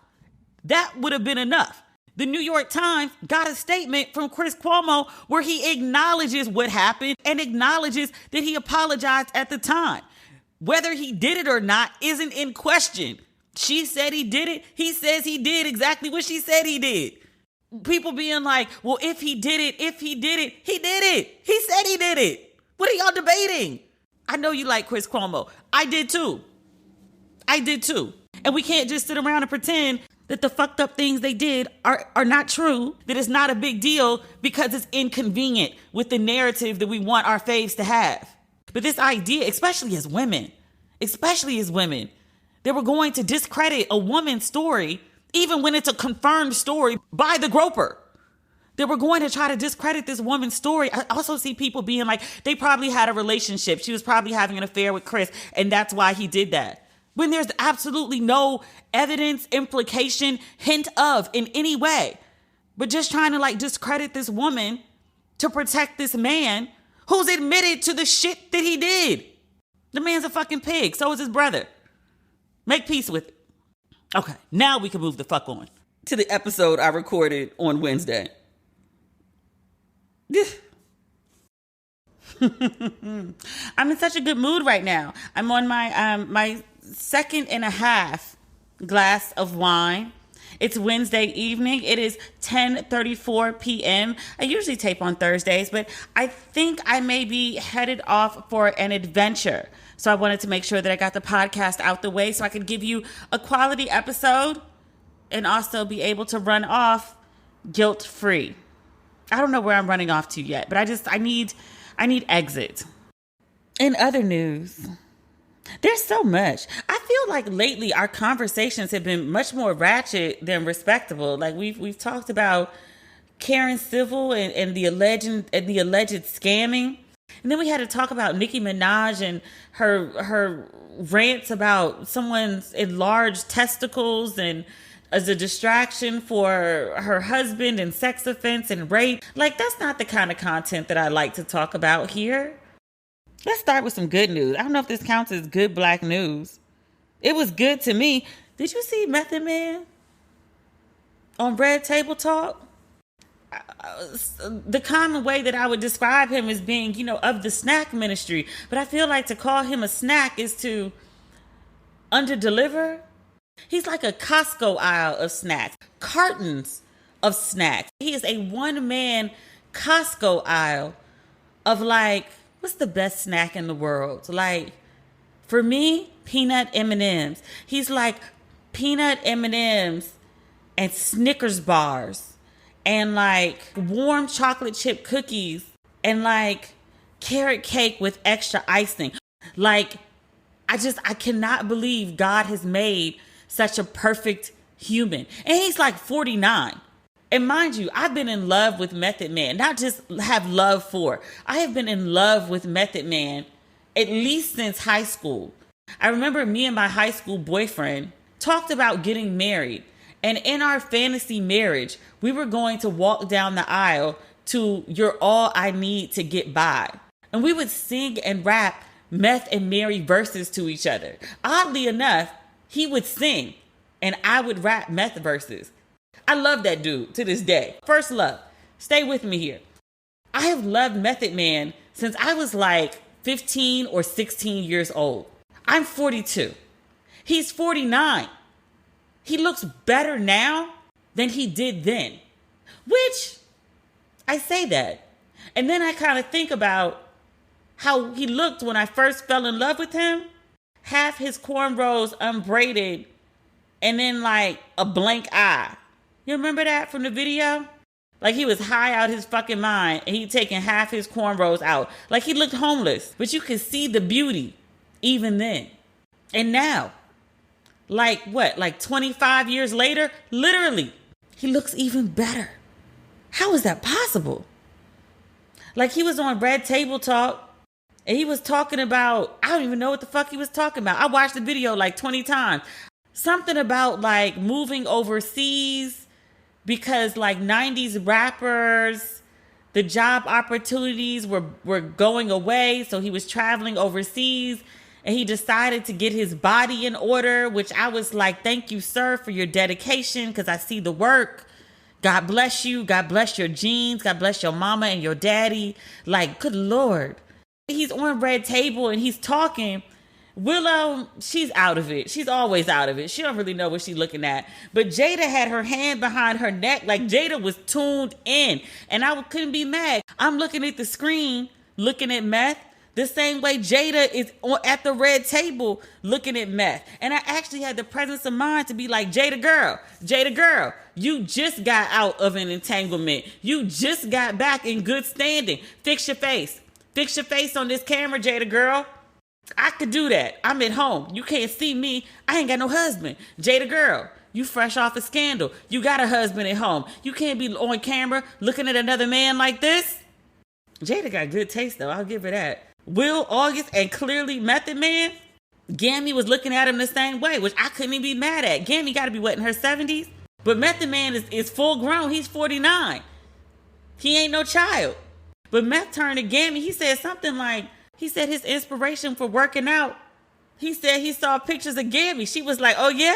That would have been enough. The New York Times got a statement from Chris Cuomo where he acknowledges what happened and acknowledges that he apologized at the time. Whether he did it or not isn't in question. She said he did it. He says he did exactly what she said he did. People being like, well, if he did it, he did it. He said he did it. What are y'all debating? I know you like Chris Cuomo. I did too. And we can't just sit around and pretend that the fucked up things they did are not true, that it's not a big deal because it's inconvenient with the narrative that we want our faves to have. But this idea, especially as women, they were going to discredit a woman's story even when it's a confirmed story by the groper. They were going to try to discredit this woman's story. I also see people being like, they probably had a relationship. She was probably having an affair with Chris, and that's why he did that. When there's absolutely no evidence, implication, hint of in any way. But just trying to like discredit this woman to protect this man who's admitted to the shit that he did. The man's a fucking pig. So is his brother. Make peace with it. Okay, now we can move the fuck on to the episode I recorded on Wednesday. I'm in such a good mood right now. I'm on my second and a half glass of wine. It's Wednesday evening. It is 10:34 p.m. I usually tape on Thursdays, but I think I may be headed off for an adventure. So I wanted to make sure that I got the podcast out the way so I could give you a quality episode and also be able to run off guilt-free. I don't know where I'm running off to yet, but I need exit. In other news, there's so much. I feel like lately our conversations have been much more ratchet than respectable. Like we've talked about Karen Civil and the alleged scamming. And then we had to talk about Nicki Minaj and her rants about someone's enlarged testicles and as a distraction for her husband and sex offense and rape. Like, that's not the kind of content that I like to talk about here. Let's start with some good news. I don't know if this counts as good black news. It was good to me. Did you see Method Man on Red Table Talk? The common way that I would describe him as being, of the snack ministry. But I feel like to call him a snack is to underdeliver. He's like a Costco aisle of snacks, cartons of snacks. He is a one-man Costco aisle of like, what's the best snack in the world? Like, for me, peanut M&Ms. He's like peanut M&Ms and Snickers bars and like warm chocolate chip cookies and like carrot cake with extra icing. Like, I cannot believe God has made such a perfect human. And he's like 49. And mind you, I've been in love with Method Man, not just have love for. I have been in love with Method Man at least since high school. I remember me and my high school boyfriend talked about getting married. And in our fantasy marriage, we were going to walk down the aisle to You're All I Need to Get By. And we would sing and rap Meth and Mary verses to each other. Oddly enough, he would sing and I would rap Meth verses. I love that dude to this day. First love. Stay with me here. I have loved Method Man since I was like 15 or 16 years old. I'm 42. He's 49. He looks better now than he did then. Which, I say that. And then I kind of think about how he looked when I first fell in love with him. Half his cornrows unbraided and then like a blank eye. You remember that from the video? Like he was high out his fucking mind and he'd taken half his cornrows out. Like he looked homeless, but you could see the beauty even then. And now, like 25 years later, literally, he looks even better. How is that possible? Like he was on Red Table Talk and he was talking about, I don't even know what the fuck he was talking about. I watched the video like 20 times. something about like moving overseas because like 90s rappers, the job opportunities were going away. So he was traveling overseas and he decided to get his body in order, which I was like, thank you, sir, for your dedication because I see the work. God bless you. God bless your genes. God bless your mama and your daddy. Like, good Lord. He's on Red Table and he's talking. Willow, she's out of it. She's always out of it. She don't really know what she's looking at. But Jada had her hand behind her neck. Like Jada was tuned in. And I couldn't be mad. I'm looking at the screen, looking at meth, the same way Jada is at the Red Table looking at meth. And I actually had the presence of mind to be like, Jada girl, you just got out of an entanglement. You just got back in good standing. Fix your face. Fix your face on this camera, Jada girl. I could do that. I'm at home. You can't see me. I ain't got no husband. Jada girl, you fresh off a scandal. You got a husband at home. You can't be on camera looking at another man like this. Jada got good taste though. I'll give her that. Will, August, and clearly Method Man, Gammy was looking at him the same way, which I couldn't even be mad at. Gammy got to be what, in her 70s? But Method Man is full grown. He's 49. He ain't no child. But Meth turned to Gammy. He said something like, he said his inspiration for working out, he said he saw pictures of Gammy. She was like, oh yeah?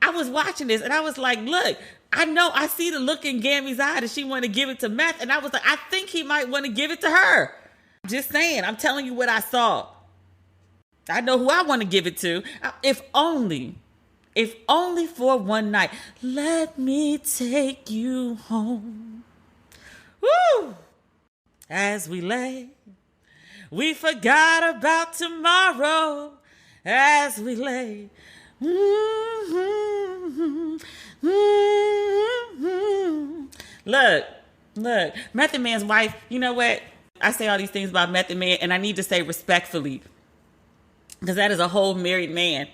I was watching this and I was like, look, I know I see the look in Gammy's eye that she want to give it to Meth. And I was like, I think he might want to give it to her. Just saying, I'm telling you what I saw. I know who I want to give it to. If only for one night. Let me take you home. Woo! As we lay, we forgot about tomorrow. As we lay. Look, Method Man's wife, you know what? I say all these things about Method Man, and I need to say respectfully, because that is a whole married man.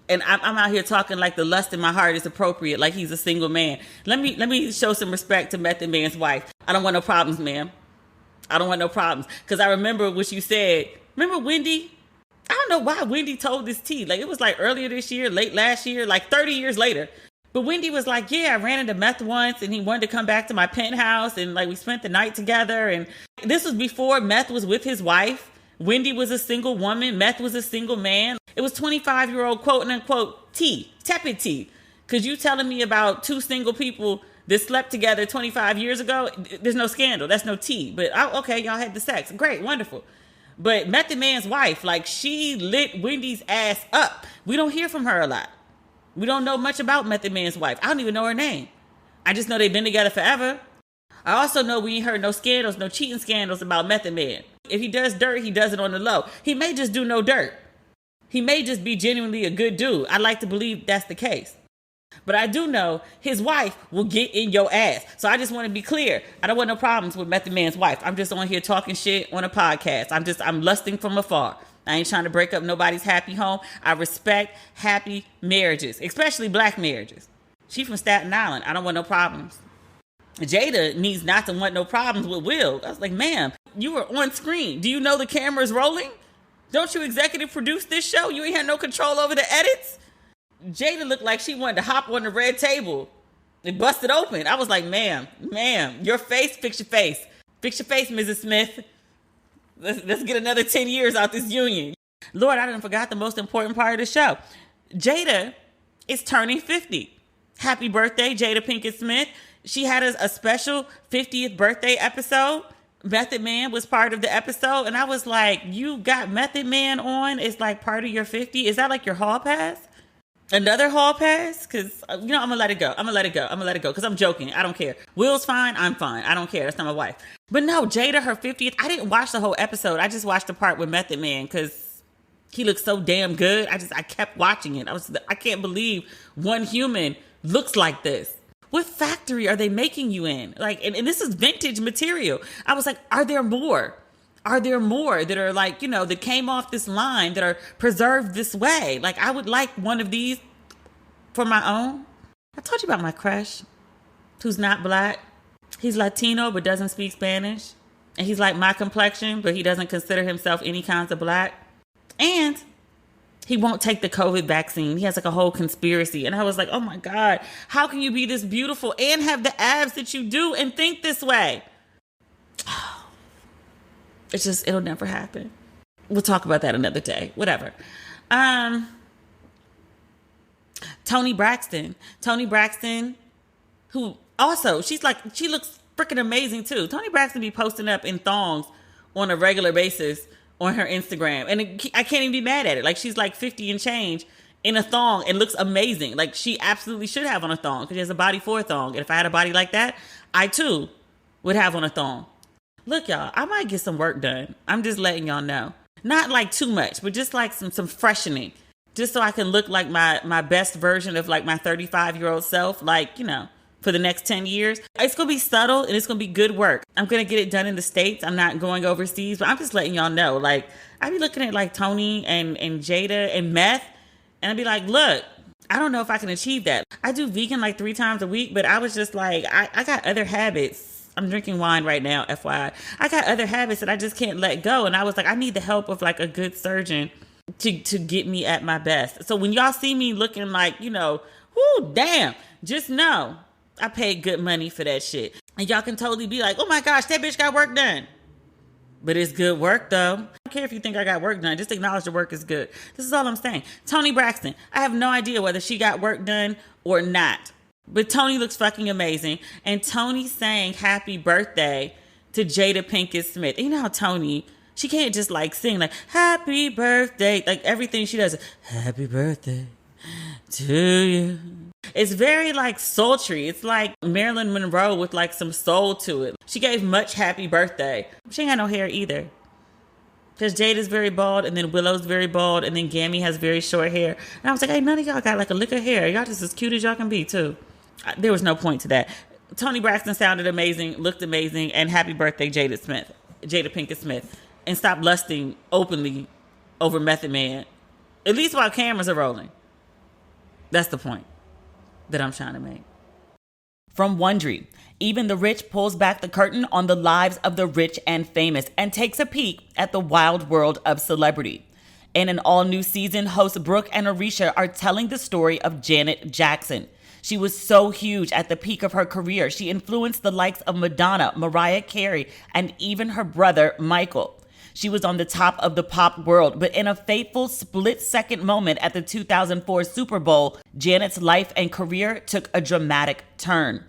And I'm out here talking like the lust in my heart is appropriate, like he's a single man. Let me show some respect to Method Man's wife. I don't want no problems, ma'am. I don't want no problems. Because I remember what you said. Remember Wendy? I don't know why Wendy told this tea. Like, it was like earlier this year, late last year, like 30 years later. But Wendy was like, yeah, I ran into Meth once and he wanted to come back to my penthouse and like we spent the night together. And this was before Meth was with his wife. Wendy was a single woman. Meth was a single man. It was 25-year-old quote unquote tea, tepid tea. Because you telling me about two single people that slept together 25 years ago, there's no scandal. That's no tea. But okay, y'all had the sex. Great, wonderful. But Method Man's wife, like she lit Wendy's ass up. We don't hear from her a lot. We don't know much about Method Man's wife. I don't even know her name. I just know they've been together forever. I also know we ain't heard no scandals, no cheating scandals about Method Man. If he does dirt, he does it on the low. He may just do no dirt. He may just be genuinely a good dude. I like to believe that's the case. But I do know his wife will get in your ass. So I just want to be clear. I don't want no problems with Method Man's wife. I'm just on here talking shit on a podcast. I'm lusting from afar. I ain't trying to break up nobody's happy home. I respect happy marriages, especially black marriages. She from Staten Island. I don't want no problems. Jada needs not to want no problems with Will. I was like, ma'am, you were on screen. Do you know the camera's rolling? Don't you executive produce this show? You ain't had no control over the edits? Jada looked like she wanted to hop on the Red Table and bust it open. I was like, ma'am, your face, fix your face. Fix your face, Mrs. Smith. Let's get another 10 years out this union. Lord, I done forgot the most important part of the show. Jada is turning 50. Happy birthday, Jada Pinkett Smith. She had a special 50th birthday episode. Method Man was part of the episode. And I was like, you got Method Man on? It's like part of your 50? Is that like your hall pass? Another hall pass? Because, I'm going to let it go. I'm going to let it go because I'm joking. I don't care. Will's fine. I'm fine. I don't care. That's not my wife. But no, Jada, her 50th. I didn't watch the whole episode. I just watched the part with Method Man because he looked so damn good. I kept watching it. I can't believe one human looks like this. What factory are they making you in? Like, and this is vintage material. I was like, are there more? Are there more that are like, that came off this line that are preserved this way? Like, I would like one of these for my own. I told you about my crush who's not black. He's Latino but doesn't speak Spanish. And he's like my complexion, but he doesn't consider himself any kinds of black. And he won't take the COVID vaccine. He has like a whole conspiracy. And I was like, oh my God, how can you be this beautiful and have the abs that you do and think this way? It's just, it'll never happen. We'll talk about that another day. Whatever. Toni Braxton, who also, she looks freaking amazing too. Toni Braxton be posting up in thongs on a regular basis on her Instagram. And I can't even be mad at it. Like, she's like 50 and change in a thong and looks amazing. Like, she absolutely should have on a thong because she has a body for a thong. And if I had a body like that, I too would have on a thong. Look, y'all, I might get some work done. I'm just letting y'all know. Not like too much, but just like some freshening. Just so I can look like my best version of like my 35-year-old self. Like, you know, for the next 10 years. It's going to be subtle and it's going to be good work. I'm going to get it done in the States. I'm not going overseas, but I'm just letting y'all know. Like, I be looking at like Toni and Jada and Meth, and I'd be like, look, I don't know if I can achieve that. I do vegan like 3 times a week, but I was just like, I got other habits. I'm drinking wine right now, FYI. I got other habits that I just can't let go. And I was like, I need the help of like a good surgeon to get me at my best. So when y'all see me looking like, you know, whoo, damn, just know I paid good money for that shit. And y'all can totally be like, oh my gosh, that bitch got work done. But it's good work though. I don't care if you think I got work done. Just acknowledge the work is good. This is all I'm saying. Toni Braxton, I have no idea whether she got work done or not. But Toni looks fucking amazing. And Toni sang happy birthday to Jada Pinkett Smith. And you know how Toni, she can't just like sing like happy birthday. Like everything she does, happy birthday to you. It's very like sultry. It's like Marilyn Monroe with like some soul to it. She gave Much happy birthday. She ain't got no hair either. Because Jada's very bald, and then Willow's very bald, and then Gammy has very short hair. And I was like, hey, none of y'all got like a lick of hair. Y'all just as cute as y'all can be too. There was no point to that. Toni Braxton sounded amazing, looked amazing, and happy birthday, Jada Pinkett Smith. And stop lusting openly over Method Man. At least while cameras are rolling. That's the point that I'm trying to make. From Wondery, Even the Rich pulls back the curtain on the lives of the rich and famous and takes a peek at the wild world of celebrity. In an all-new season, hosts Brooke and Arisha are telling the story of Janet Jackson. She was so huge at the peak of her career. She influenced the likes of Madonna, Mariah Carey, and even her brother, Michael. She was on the top of the pop world, but in a fateful split-second moment at the 2004 Super Bowl, Janet's life and career took a dramatic turn.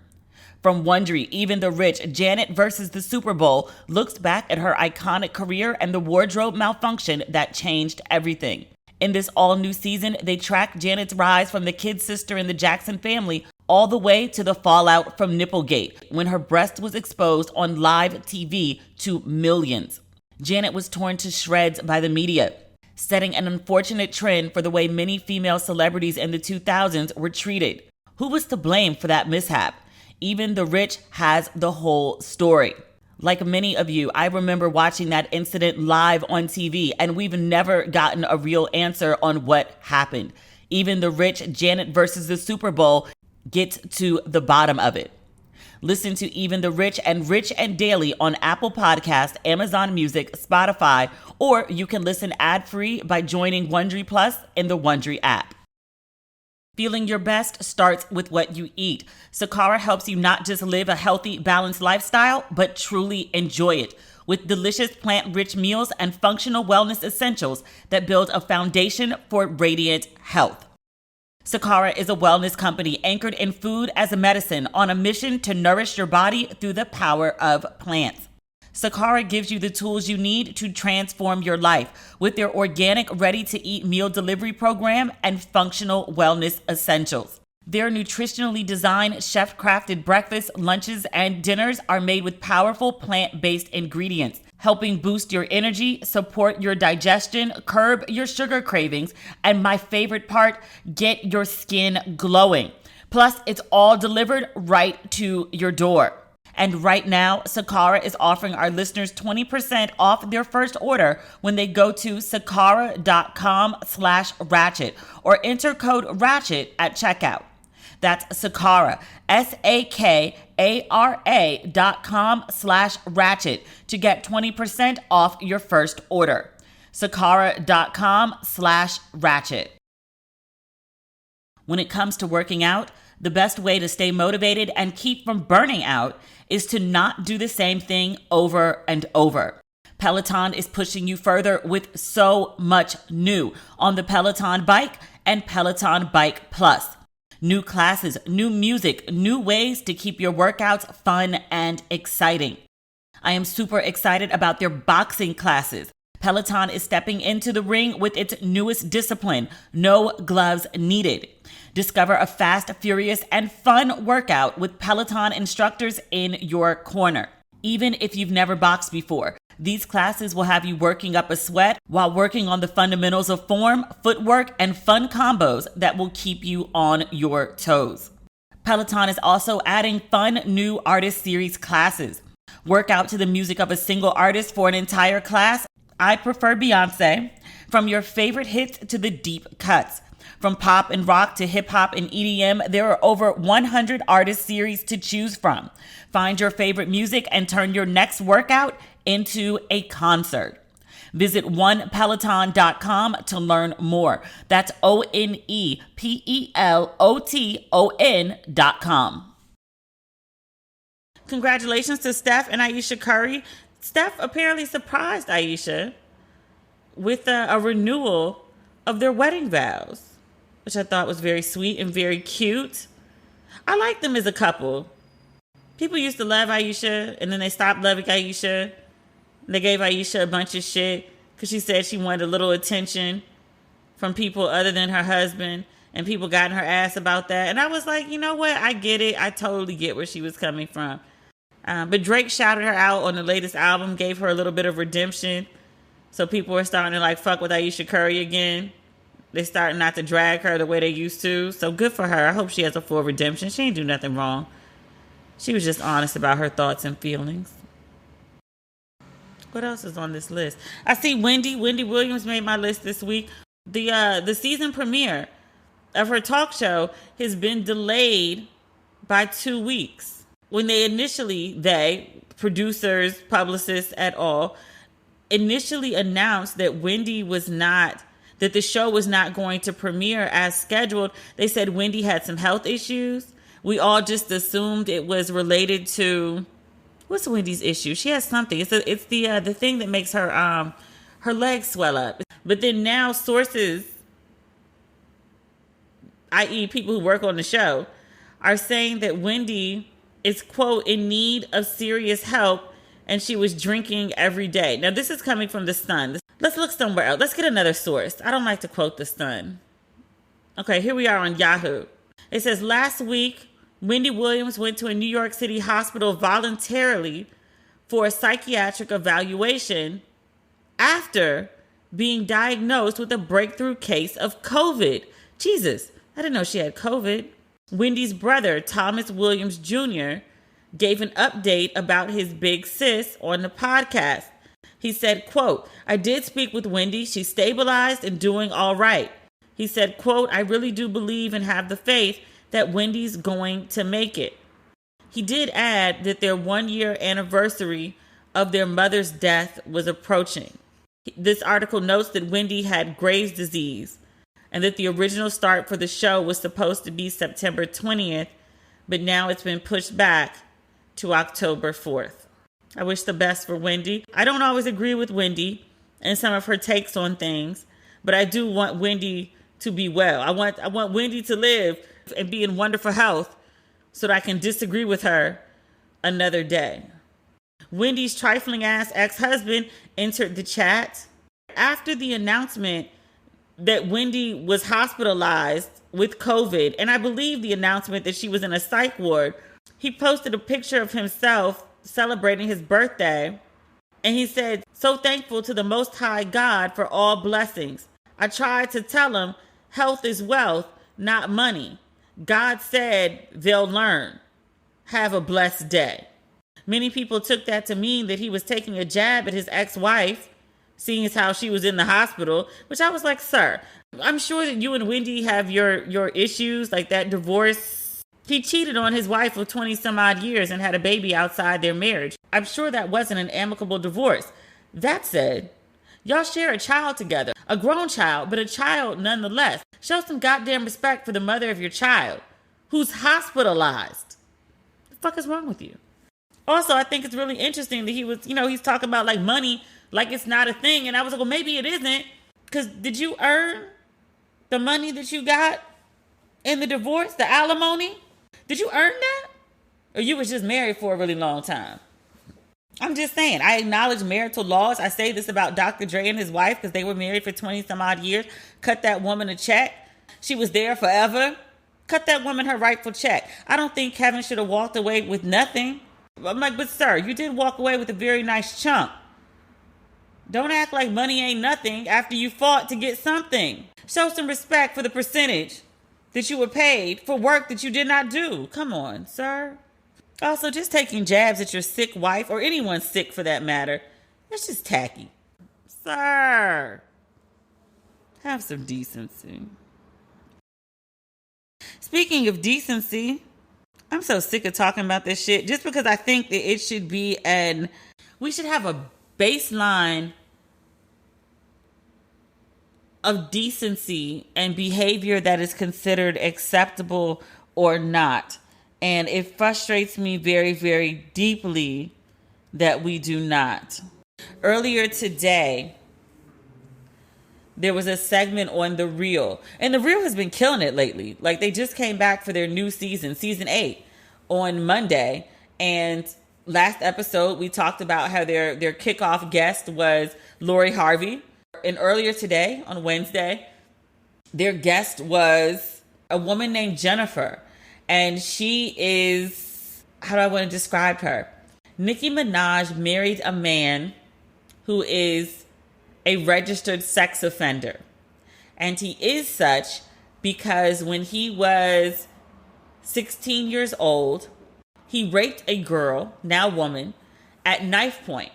From Wondery, Even the Rich, Janet versus the Super Bowl looks back at her iconic career and the wardrobe malfunction that changed everything. In this all-new season, they track Janet's rise from the kid sister in the Jackson family all the way to the fallout from Nipplegate, when her breast was exposed on live TV to millions. Janet was torn to shreds by the media, setting an unfortunate trend for the way many female celebrities in the 2000s were treated. Who was to blame for that mishap? Even the Rich has the whole story. Like many of you, I remember watching that incident live on TV, and we've never gotten a real answer on what happened. Even the Rich, Janet versus the Super Bowl gets to the bottom of it. Listen to Even the Rich and Daily on Apple Podcasts, Amazon Music, Spotify, or you can listen ad-free by joining Wondery Plus in the Wondery app. Feeling your best starts with what you eat. Sakara helps you not just live a healthy, balanced lifestyle, but truly enjoy it with delicious plant-rich meals and functional wellness essentials that build a foundation for radiant health. Sakara is a wellness company anchored in food as a medicine on a mission to nourish your body through the power of plants. Sakara gives you the tools you need to transform your life with their organic, ready-to-eat meal delivery program and functional wellness essentials. Their nutritionally designed, chef-crafted breakfasts, lunches, and dinners are made with powerful plant-based ingredients, helping boost your energy, support your digestion, curb your sugar cravings, and my favorite part, get your skin glowing. Plus, it's all delivered right to your door. And right now, Sakara is offering our listeners 20% off their first order when they go to sakara.com/ratchet or enter code RATCHET at checkout. That's Sakara, SAKARA.com/ratchet to get 20% off your first order. sakara.com/ratchet. When it comes to working out, the best way to stay motivated and keep from burning out is to not do the same thing over and over. Peloton is pushing you further with so much new on the Peloton Bike and Peloton Bike Plus. New classes, new music, new ways to keep your workouts fun and exciting. I am super excited about their boxing classes. Peloton is stepping into the ring with its newest discipline, no gloves needed. Discover a fast, furious, and fun workout with Peloton instructors in your corner. Even if you've never boxed before, these classes will have you working up a sweat while working on the fundamentals of form, footwork, and fun combos that will keep you on your toes. Peloton is also adding fun new artist series classes. Work out to the music of a single artist for an entire class. I prefer Beyonce. From your favorite hits to the deep cuts. From pop and rock to hip hop and EDM, there are over 100 artist series to choose from. Find your favorite music and turn your next workout into a concert. Visit onepeloton.com to learn more. That's ONEPELOTON.com. Congratulations to Steph and Ayesha Curry. Steph apparently surprised Ayesha with a renewal of their wedding vows, which I thought was very sweet and very cute. I like them as a couple. People used to love Ayesha, and then they stopped loving Ayesha. They gave Ayesha a bunch of shit because she said she wanted a little attention from people other than her husband, and people got in her ass about that. And I was like, you know what? I get it. I totally get where she was coming from. But Drake shouted her out on the latest album, gave her a little bit of redemption. So people are starting to like fuck with Ayesha Curry again. They're starting not to drag her the way they used to. So good for her. I hope she has a full redemption. She ain't do nothing wrong. She was just honest about her thoughts and feelings. What else is on this list? I see Wendy Williams made my list this week. The season premiere of her talk show has been delayed by 2 weeks. When producers, publicists et al., initially announced that that the show was not going to premiere as scheduled, they said Wendy had some health issues. We all just assumed it was related to, what's Wendy's issue? She has something. It's the thing that makes her legs swell up. But then now sources, i.e. people who work on the show, are saying that Wendy is, quote, in need of serious help, and she was drinking every day. Now, this is coming from The Sun. Let's look somewhere else. Let's get another source. I don't like to quote The Sun. Okay, here we are on Yahoo. It says, last week, Wendy Williams went to a New York City hospital voluntarily for a psychiatric evaluation after being diagnosed with a breakthrough case of COVID. Jesus, I didn't know she had COVID. Wendy's brother, Thomas Williams Jr., gave an update about his big sis on the podcast. He said, quote, I did speak with Wendy. She's stabilized and doing all right. He said, quote, I really do believe and have the faith that Wendy's going to make it. He did add that their 1-year anniversary of their mother's death was approaching. This article notes that Wendy had Graves' disease and that the original start for the show was supposed to be September 20th, but now it's been pushed back to October 4th. I wish the best for Wendy. I don't always agree with Wendy and some of her takes on things, but I do want Wendy to be well. I want Wendy to live and be in wonderful health so that I can disagree with her another day. Wendy's trifling ass ex-husband entered the chat. After the announcement that Wendy was hospitalized with COVID, and I believe the announcement that she was in a psych ward, he posted a picture of himself celebrating his birthday, and he said, so thankful to the Most High God for all blessings. I tried to tell him health is wealth, not money. God said they'll learn. Have a blessed day. Many people took that to mean that he was taking a jab at his ex-wife, seeing as how she was in the hospital, which I was like, sir, I'm sure that you and Wendy have your issues, like that divorce. He cheated on his wife of 20 some odd years and had a baby outside their marriage. I'm sure that wasn't an amicable divorce. That said, Y'all share a child together. A grown child, but a child nonetheless. Show some goddamn respect for the mother of your child who's hospitalized. What the fuck is wrong with you? Also, I think it's really interesting that he's talking about like money like it's not a thing. And I was like, well, maybe it isn't. Because did you earn the money that you got in the divorce, the alimony? Did you earn that? Or you was just married for a really long time? I'm just saying, I acknowledge marital laws. I say this about Dr. Dre and his wife because they were married for 20 some odd years. Cut that woman a check. She was there forever. Cut that woman her rightful check. I don't think Kevin should have walked away with nothing. I'm like, but sir, you did walk away with a very nice chunk. Don't act like money ain't nothing after you fought to get something. Show some respect for the percentage that you were paid for work that you did not do. Come on, sir. Also, just taking jabs at your sick wife, or anyone sick for that matter, that's just tacky. Sir, have some decency. Speaking of decency, I'm so sick of talking about this shit just because I think that it should be we should have a baseline of decency and behavior that is considered acceptable or not. And it frustrates me very, very deeply that we do not. Earlier today, there was a segment on The Real. And The Real has been killing it lately. Like, they just came back for their new season 8, on Monday. And last episode, we talked about how their kickoff guest was Lori Harvey. And earlier today, on Wednesday, their guest was a woman named Jennifer. And she is, how do I want to describe her? Nicki Minaj married a man who is a registered sex offender. And he is such because when he was 16 years old, he raped a girl, now woman, at knife point.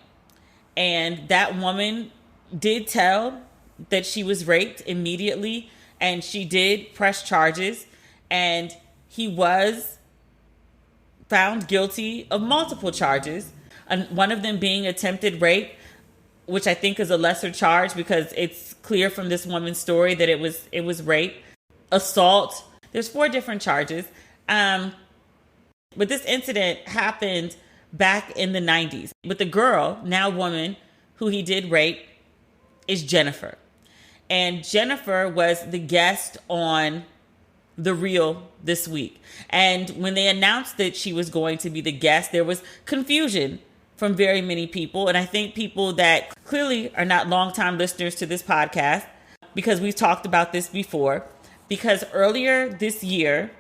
And that woman did tell that she was raped immediately, and she did press charges, and he was found guilty of multiple charges, and one of them being attempted rape, which I think is a lesser charge because it's clear from this woman's story that it was rape, assault. There's 4 different charges. But this incident happened back in the 90s. But the girl, now woman, who he did rape is Jennifer. And Jennifer was the guest on The Real this week. And when they announced that she was going to be the guest, there was confusion from very many people. And I think people that clearly are not longtime listeners to this podcast, because we've talked about this before, because earlier this year,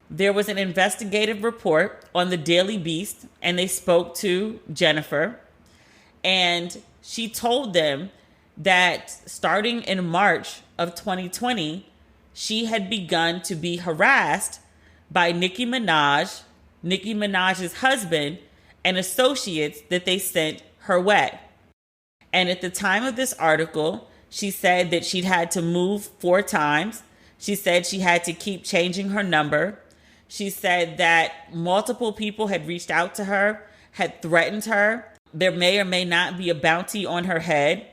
there was an investigative report on the Daily Beast, and they spoke to Jennifer, and she told them that starting in March of 2020, she had begun to be harassed by Nicki Minaj, Nicki Minaj's husband, and associates that they sent her way. And at the time of this article, she said that she'd had to move 4 times. She said she had to keep changing her number. She said that multiple people had reached out to her, had threatened her. There may or may not be a bounty on her head.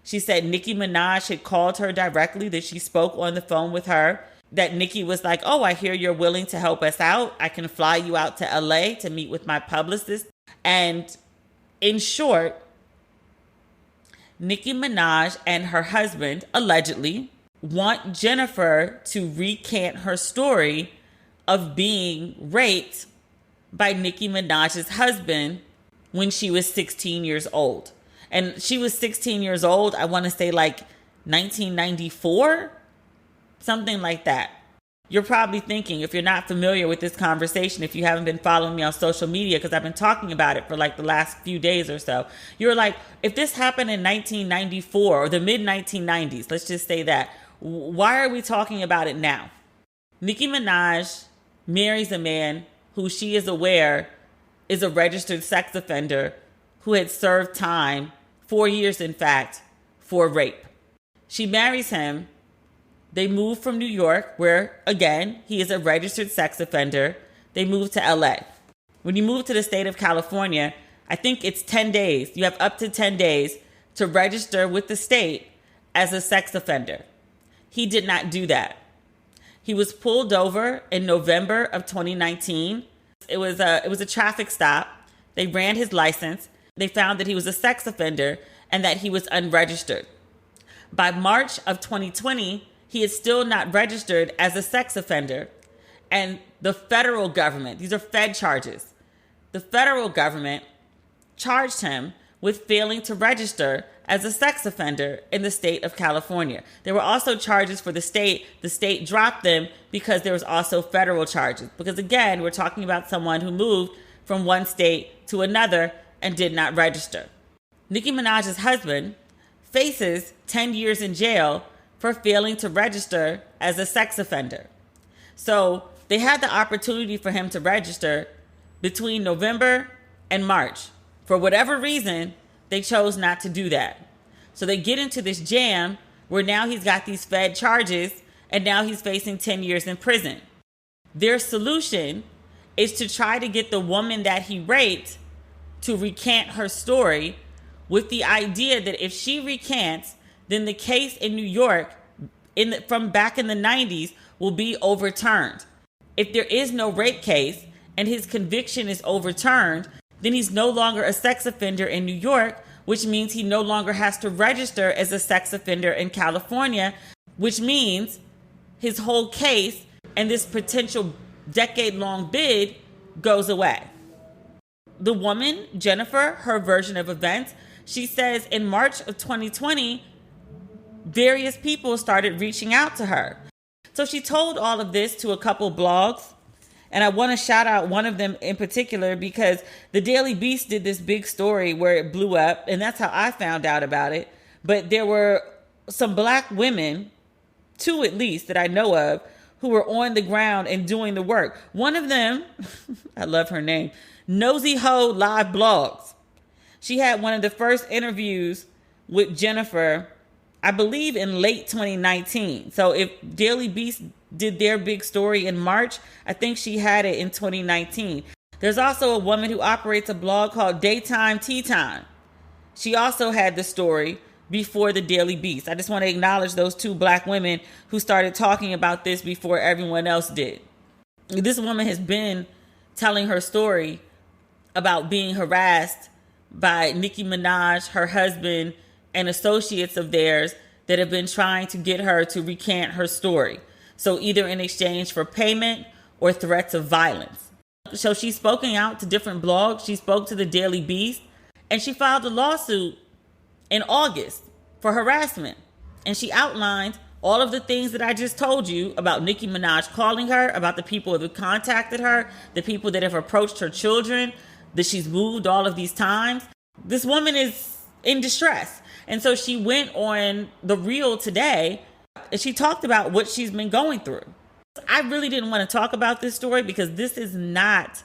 She said Nicki Minaj had called her directly, that she spoke on the phone with her, that Nicki was like, oh, I hear you're willing to help us out. I can fly you out to LA to meet with my publicist. And in short, Nicki Minaj and her husband, allegedly, want Jennifer to recant her story of being raped by Nicki Minaj's husband when she was 16 years old. And she was 16 years old, I want to say like 1994, something like that. You're probably thinking, if you're not familiar with this conversation, if you haven't been following me on social media, because I've been talking about it for like the last few days or so, you're like, if this happened in 1994 or the mid 1990s, let's just say that, why are we talking about it now? Nicki Minaj marries a man who she is aware is a registered sex offender who had served time, 4 years in fact, for rape. She marries him. They move from New York, where, again, he is a registered sex offender. They move to LA. When you move to the state of California, I think it's 10 days. You have up to 10 days to register with the state as a sex offender. He did not do that. He was pulled over in November of 2019. It was a traffic stop. They ran his license. They found that he was a sex offender and that he was unregistered. By March of 2020, he is still not registered as a sex offender. And the federal government, these are Fed charges, the federal government charged him with failing to register as a sex offender in the state of California. There were also charges for the state. The state dropped them because there was also federal charges. Because again, we're talking about someone who moved from one state to another and did not register. Nicki Minaj's husband faces 10 years in jail for failing to register as a sex offender. So they had the opportunity for him to register between November and March. For whatever reason, they chose not to do that. So they get into this jam where now he's got these Fed charges and now he's facing 10 years in prison. Their solution is to try to get the woman that he raped to recant her story, with the idea that if she recants, then the case in New York from back in the 90s will be overturned. If there is no rape case and his conviction is overturned, then he's no longer a sex offender in New York, which means he no longer has to register as a sex offender in California, which means his whole case and this potential decade-long bid goes away. The woman, Jennifer, her version of events, she says in March of 2020, various people started reaching out to her. So she told all of this to a couple blogs. And I want to shout out one of them in particular because the Daily Beast did this big story where it blew up. And that's how I found out about it. But there were some black women, 2 at least that I know of, who were on the ground and doing the work. One of them, I love her name, Nosy Ho Live Blogs. She had one of the first interviews with Jennifer, I believe in late 2019. So if Daily Beast did their big story in March, I think she had it in 2019. There's also a woman who operates a blog called Daytime Tea Time. She also had the story before the Daily Beast. I just want to acknowledge those 2 black women who started talking about this before everyone else did. This woman has been telling her story about being harassed by Nicki Minaj, her husband, and associates of theirs that have been trying to get her to recant her story. So either in exchange for payment or threats of violence. So she's spoken out to different blogs. She spoke to the Daily Beast and she filed a lawsuit in August for harassment. And she outlined all of the things that I just told you about Nicki Minaj calling her, about the people that have contacted her, the people that have approached her children, that she's moved all of these times. This woman is in distress. And so she went on The Real today and she talked about what she's been going through. I really didn't want to talk about this story because this is not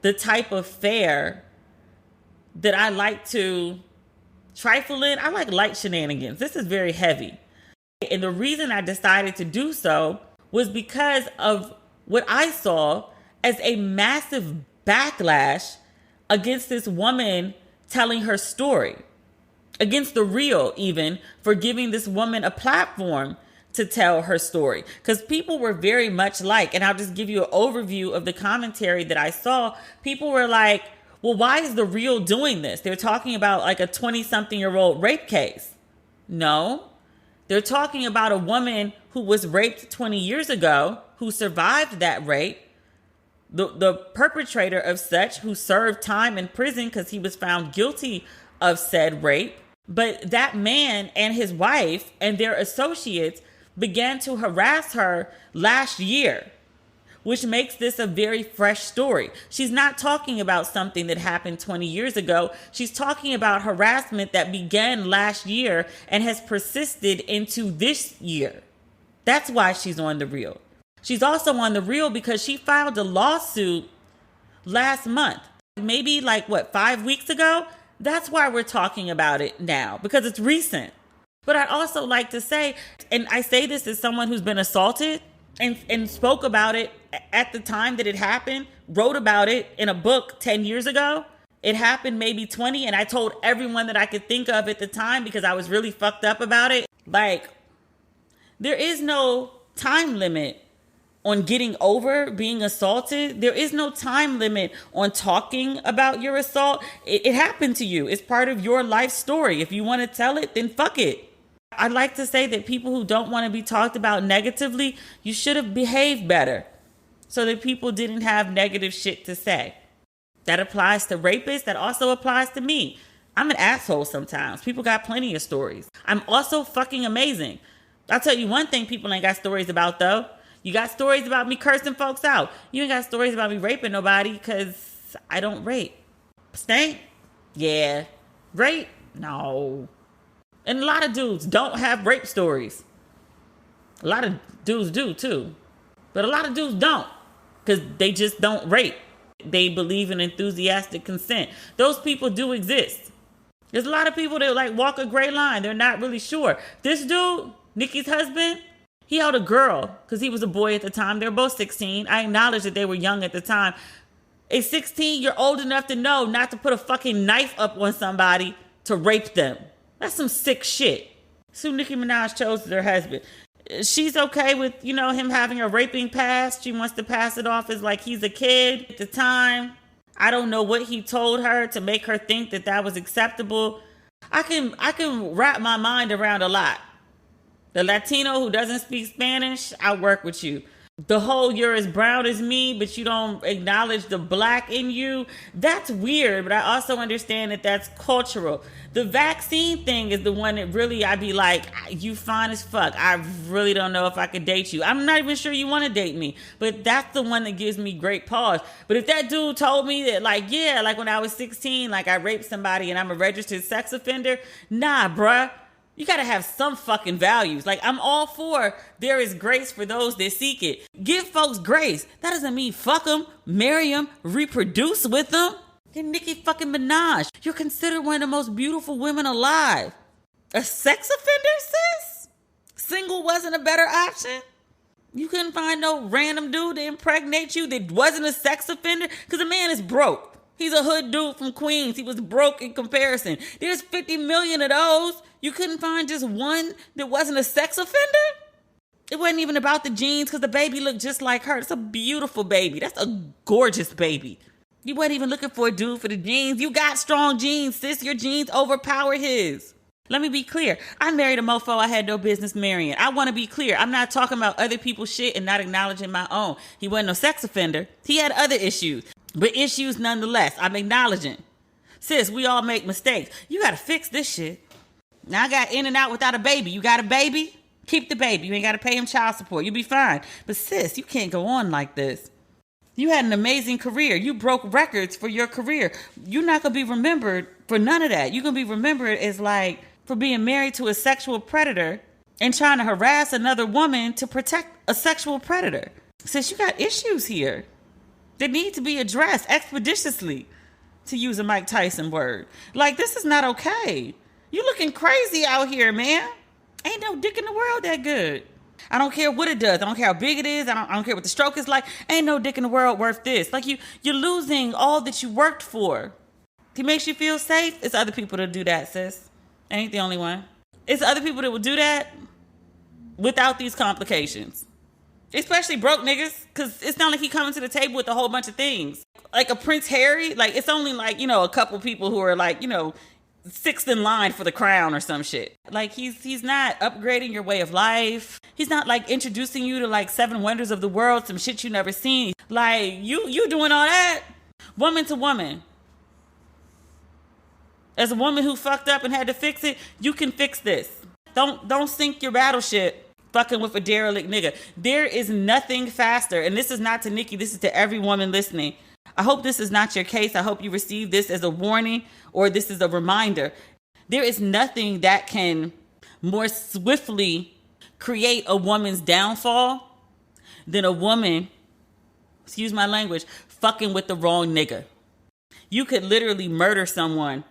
the type of fare that I like to trifle in. I like light shenanigans. This is very heavy. And the reason I decided to do so was because of what I saw as a massive backlash against this woman telling her story. Against The Real even, for giving this woman a platform to tell her story. Because people were very much like, and I'll just give you an overview of the commentary that I saw. People were like, well, why is The Real doing this? They're talking about like a 20-something-year-old rape case. No, they're talking about a woman who was raped 20 years ago, who survived that rape. The perpetrator of such, who served time in prison because he was found guilty of said rape. But that man and his wife and their associates began to harass her last year, which makes this a very fresh story. She's not talking about something that happened 20 years ago. She's talking about harassment that began last year and has persisted into this year. That's why she's on The Real. She's also on The Real because she filed a lawsuit last month, maybe 5 weeks ago. That's why we're talking about it now, because it's recent. But I'd also like to say, and I say this as someone who's been assaulted and spoke about it at the time that it happened, wrote about it in a book 10 years ago. It happened maybe 20, and I told everyone that I could think of at the time because I was really fucked up about it. Like, there is no time limit on getting over being assaulted. There is no time limit on talking about your assault. It happened to you. It's part of your life story. If you want to tell it, then fuck it. I'd like to say that people who don't want to be talked about negatively, you should have behaved better so that people didn't have negative shit to say. That applies to rapists. That also applies to me. I'm an asshole sometimes. People got plenty of stories. I'm also fucking amazing. I'll tell you one thing people ain't got stories about, though. You got stories about me cursing folks out. You ain't got stories about me raping nobody because I don't rape. Stank? Yeah. Rape? No. And a lot of dudes don't have rape stories. A lot of dudes do, too. But a lot of dudes don't because they just don't rape. They believe in enthusiastic consent. Those people do exist. There's a lot of people that like walk a gray line. They're not really sure. This dude, Nicki's husband, he held a girl because he was a boy at the time. They were both 16. I acknowledge that they were young at the time. At 16, you're old enough to know not to put a fucking knife up on somebody to rape them. That's some sick shit. So Nicki Minaj chose her husband. She's okay with, him having a raping past. She wants to pass it off as like he's a kid at the time. I don't know what he told her to make her think that that was acceptable. I can wrap my mind around a lot. The Latino who doesn't speak Spanish, I work with you. The whole you're as brown as me, but you don't acknowledge the black in you, that's weird, but I also understand that that's cultural. The vaccine thing is the one that really I'd be like, you fine as fuck. I really don't know if I could date you. I'm not even sure you want to date me, but that's the one that gives me great pause. But if that dude told me that like when I was 16, like I raped somebody and I'm a registered sex offender, nah, bruh. You gotta have some fucking values. Like, I'm all for there is grace for those that seek it. Give folks grace. That doesn't mean fuck them, marry them, reproduce with them. You're Nicki fucking Minaj. You're considered one of the most beautiful women alive. A sex offender, sis? Single wasn't a better option? You couldn't find no random dude to impregnate you that wasn't a sex offender? Because a man is broke. He's a hood dude from Queens. He was broke in comparison. There's 50 million of those. You couldn't find just one that wasn't a sex offender? It wasn't even about the genes because the baby looked just like her. It's a beautiful baby. That's a gorgeous baby. You wasn't even looking for a dude for the genes. You got strong genes, sis. Your genes overpower his. Let me be clear. I married a mofo I had no business marrying. I want to be clear. I'm not talking about other people's shit and not acknowledging my own. He wasn't no sex offender. He had other issues. But issues nonetheless. I'm acknowledging. Sis, we all make mistakes. You got to fix this shit. Now I got in and out without a baby. You got a baby? Keep the baby. You ain't got to pay him child support. You'll be fine. But sis, you can't go on like this. You had an amazing career. You broke records for your career. You're not going to be remembered for none of that. You're going to be remembered as like for being married to a sexual predator and trying to harass another woman to protect a sexual predator. Sis, you got issues here that need to be addressed expeditiously, to use a Mike Tyson word. Like, this is not okay. You looking crazy out here, man. Ain't no dick in the world that good. I don't care what it does. I don't care how big it is. I don't care what the stroke is like. Ain't no dick in the world worth this. Like, you're losing all that you worked for. He makes you feel safe. It's other people that do that, sis. Ain't the only one. It's other people that will do that without these complications. Especially broke niggas, because it's not like he coming to the table with a whole bunch of things. Like a Prince Harry, like it's only like, a couple people who are like, sixth in line for the crown or some shit. Like he's not upgrading your way of life. He's not like introducing you to like 7 wonders of the world, some shit you never seen. Like you doing all that, woman to woman. As a woman who fucked up and had to fix it, you can fix this. Don't sink your battleship fucking with a derelict nigga. There is nothing faster. And this is not to Nicki. This is to every woman listening. I hope this is not your case. I hope you receive this as a warning or this is a reminder. There is nothing that can more swiftly create a woman's downfall than a woman, excuse my language, fucking with the wrong nigga. You could literally murder someone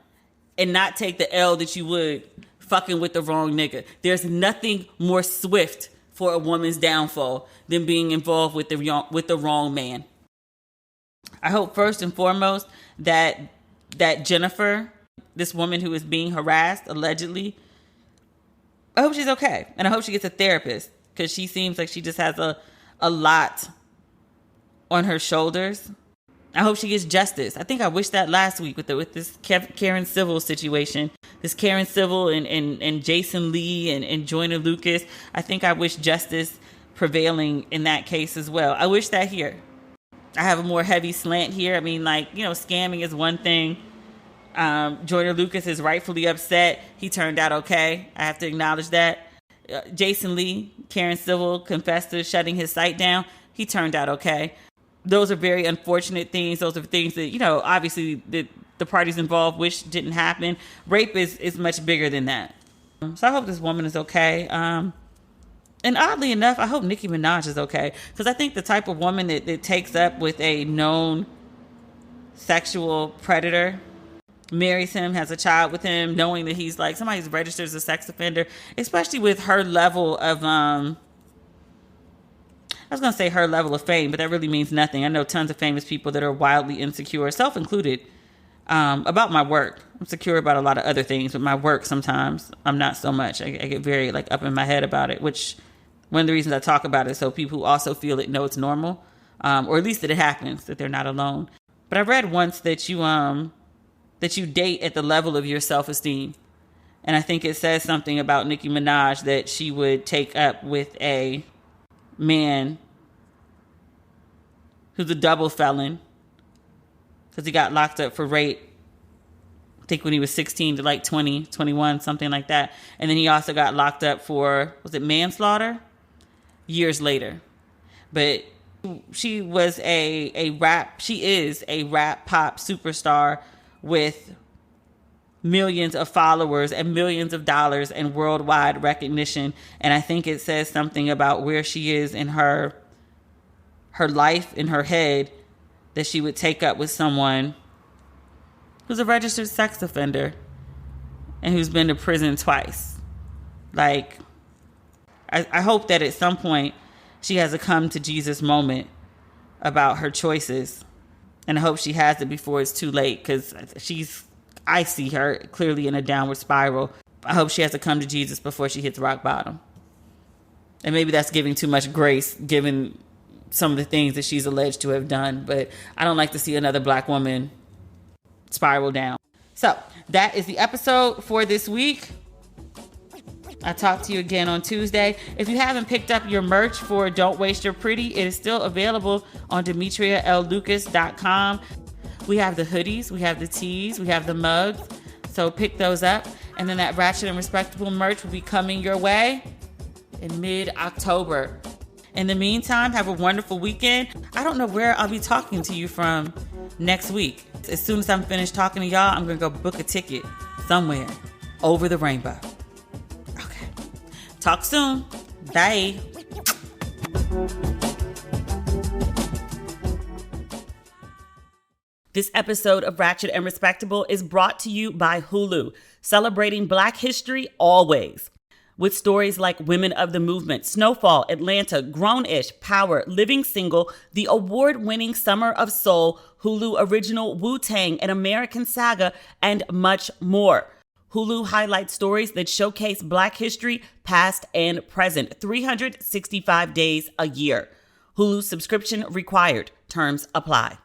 and not take the L that you would fucking with the wrong nigga. There's nothing more swift for a woman's downfall than being involved with the wrong man. I hope first and foremost that that Jennifer, this woman who is being harassed allegedly, I hope she's okay. And I hope she gets a therapist, because she seems like she just has a lot on her shoulders. I hope she gets justice. I think I wished that last week with this Karen Civil situation. This Karen Civil and Jason Lee and Joyner Lucas. I think I wish justice prevailing in that case as well. I wish that here. I have a more heavy slant here. I mean, like, scamming is one thing. Joyner Lucas is rightfully upset. He turned out okay. I have to acknowledge that. Jason Lee, Karen Civil, confessed to shutting his site down. He turned out okay. Those are very unfortunate things. Those are things that, obviously the parties involved wish didn't happen. Rape is much bigger than that. So I hope this woman is okay. And oddly enough, I hope Nicki Minaj is okay. Because I think the type of woman that takes up with a known sexual predator, marries him, has a child with him, knowing that he's like somebody's registered as a sex offender, especially with her level of, I was going to say her level of fame, but that really means nothing. I know tons of famous people that are wildly insecure, self-included, about my work. I'm secure about a lot of other things, but my work sometimes I'm not so much. I get very up in my head about it, which one of the reasons I talk about it is so people who also feel it know it's normal, or at least that it happens, that they're not alone. But I read once that you date at the level of your self-esteem. And I think it says something about Nicki Minaj that she would take up with a man who's a double felon, because he got locked up for rape, I think when he was 16 to 20, 21, something like that. And then he also got locked up for, was it manslaughter? Years later. But she is a rap pop superstar with millions of followers and millions of dollars and worldwide recognition. And I think it says something about where she is in her life, in her head, that she would take up with someone who's a registered sex offender and who's been to prison twice. I hope that at some point she has a come to Jesus moment about her choices. And I hope she has it before it's too late, because I see her clearly in a downward spiral. I hope she has to come to Jesus before she hits rock bottom. And maybe that's giving too much grace, given some of the things that she's alleged to have done. But I don't like to see another black woman spiral down. So that is the episode for this week. I'll talk to you again on Tuesday. If you haven't picked up your merch for Don't Waste Your Pretty, it is still available on demetriallucas.com. We have the hoodies, we have the tees, we have the mugs. So pick those up. And then that Ratchet and Respectable merch will be coming your way in mid-October. In the meantime, have a wonderful weekend. I don't know where I'll be talking to you from next week. As soon as I'm finished talking to y'all, I'm going to go book a ticket somewhere over the rainbow. Okay. Talk soon. Bye. This episode of Ratchet and Respectable is brought to you by Hulu, celebrating Black history always. With stories like Women of the Movement, Snowfall, Atlanta, Grown-ish, Power, Living Single, the award-winning Summer of Soul, Hulu original Wu-Tang, An American Saga, and much more. Hulu highlights stories that showcase Black history, past and present, 365 days a year. Hulu subscription required. Terms apply.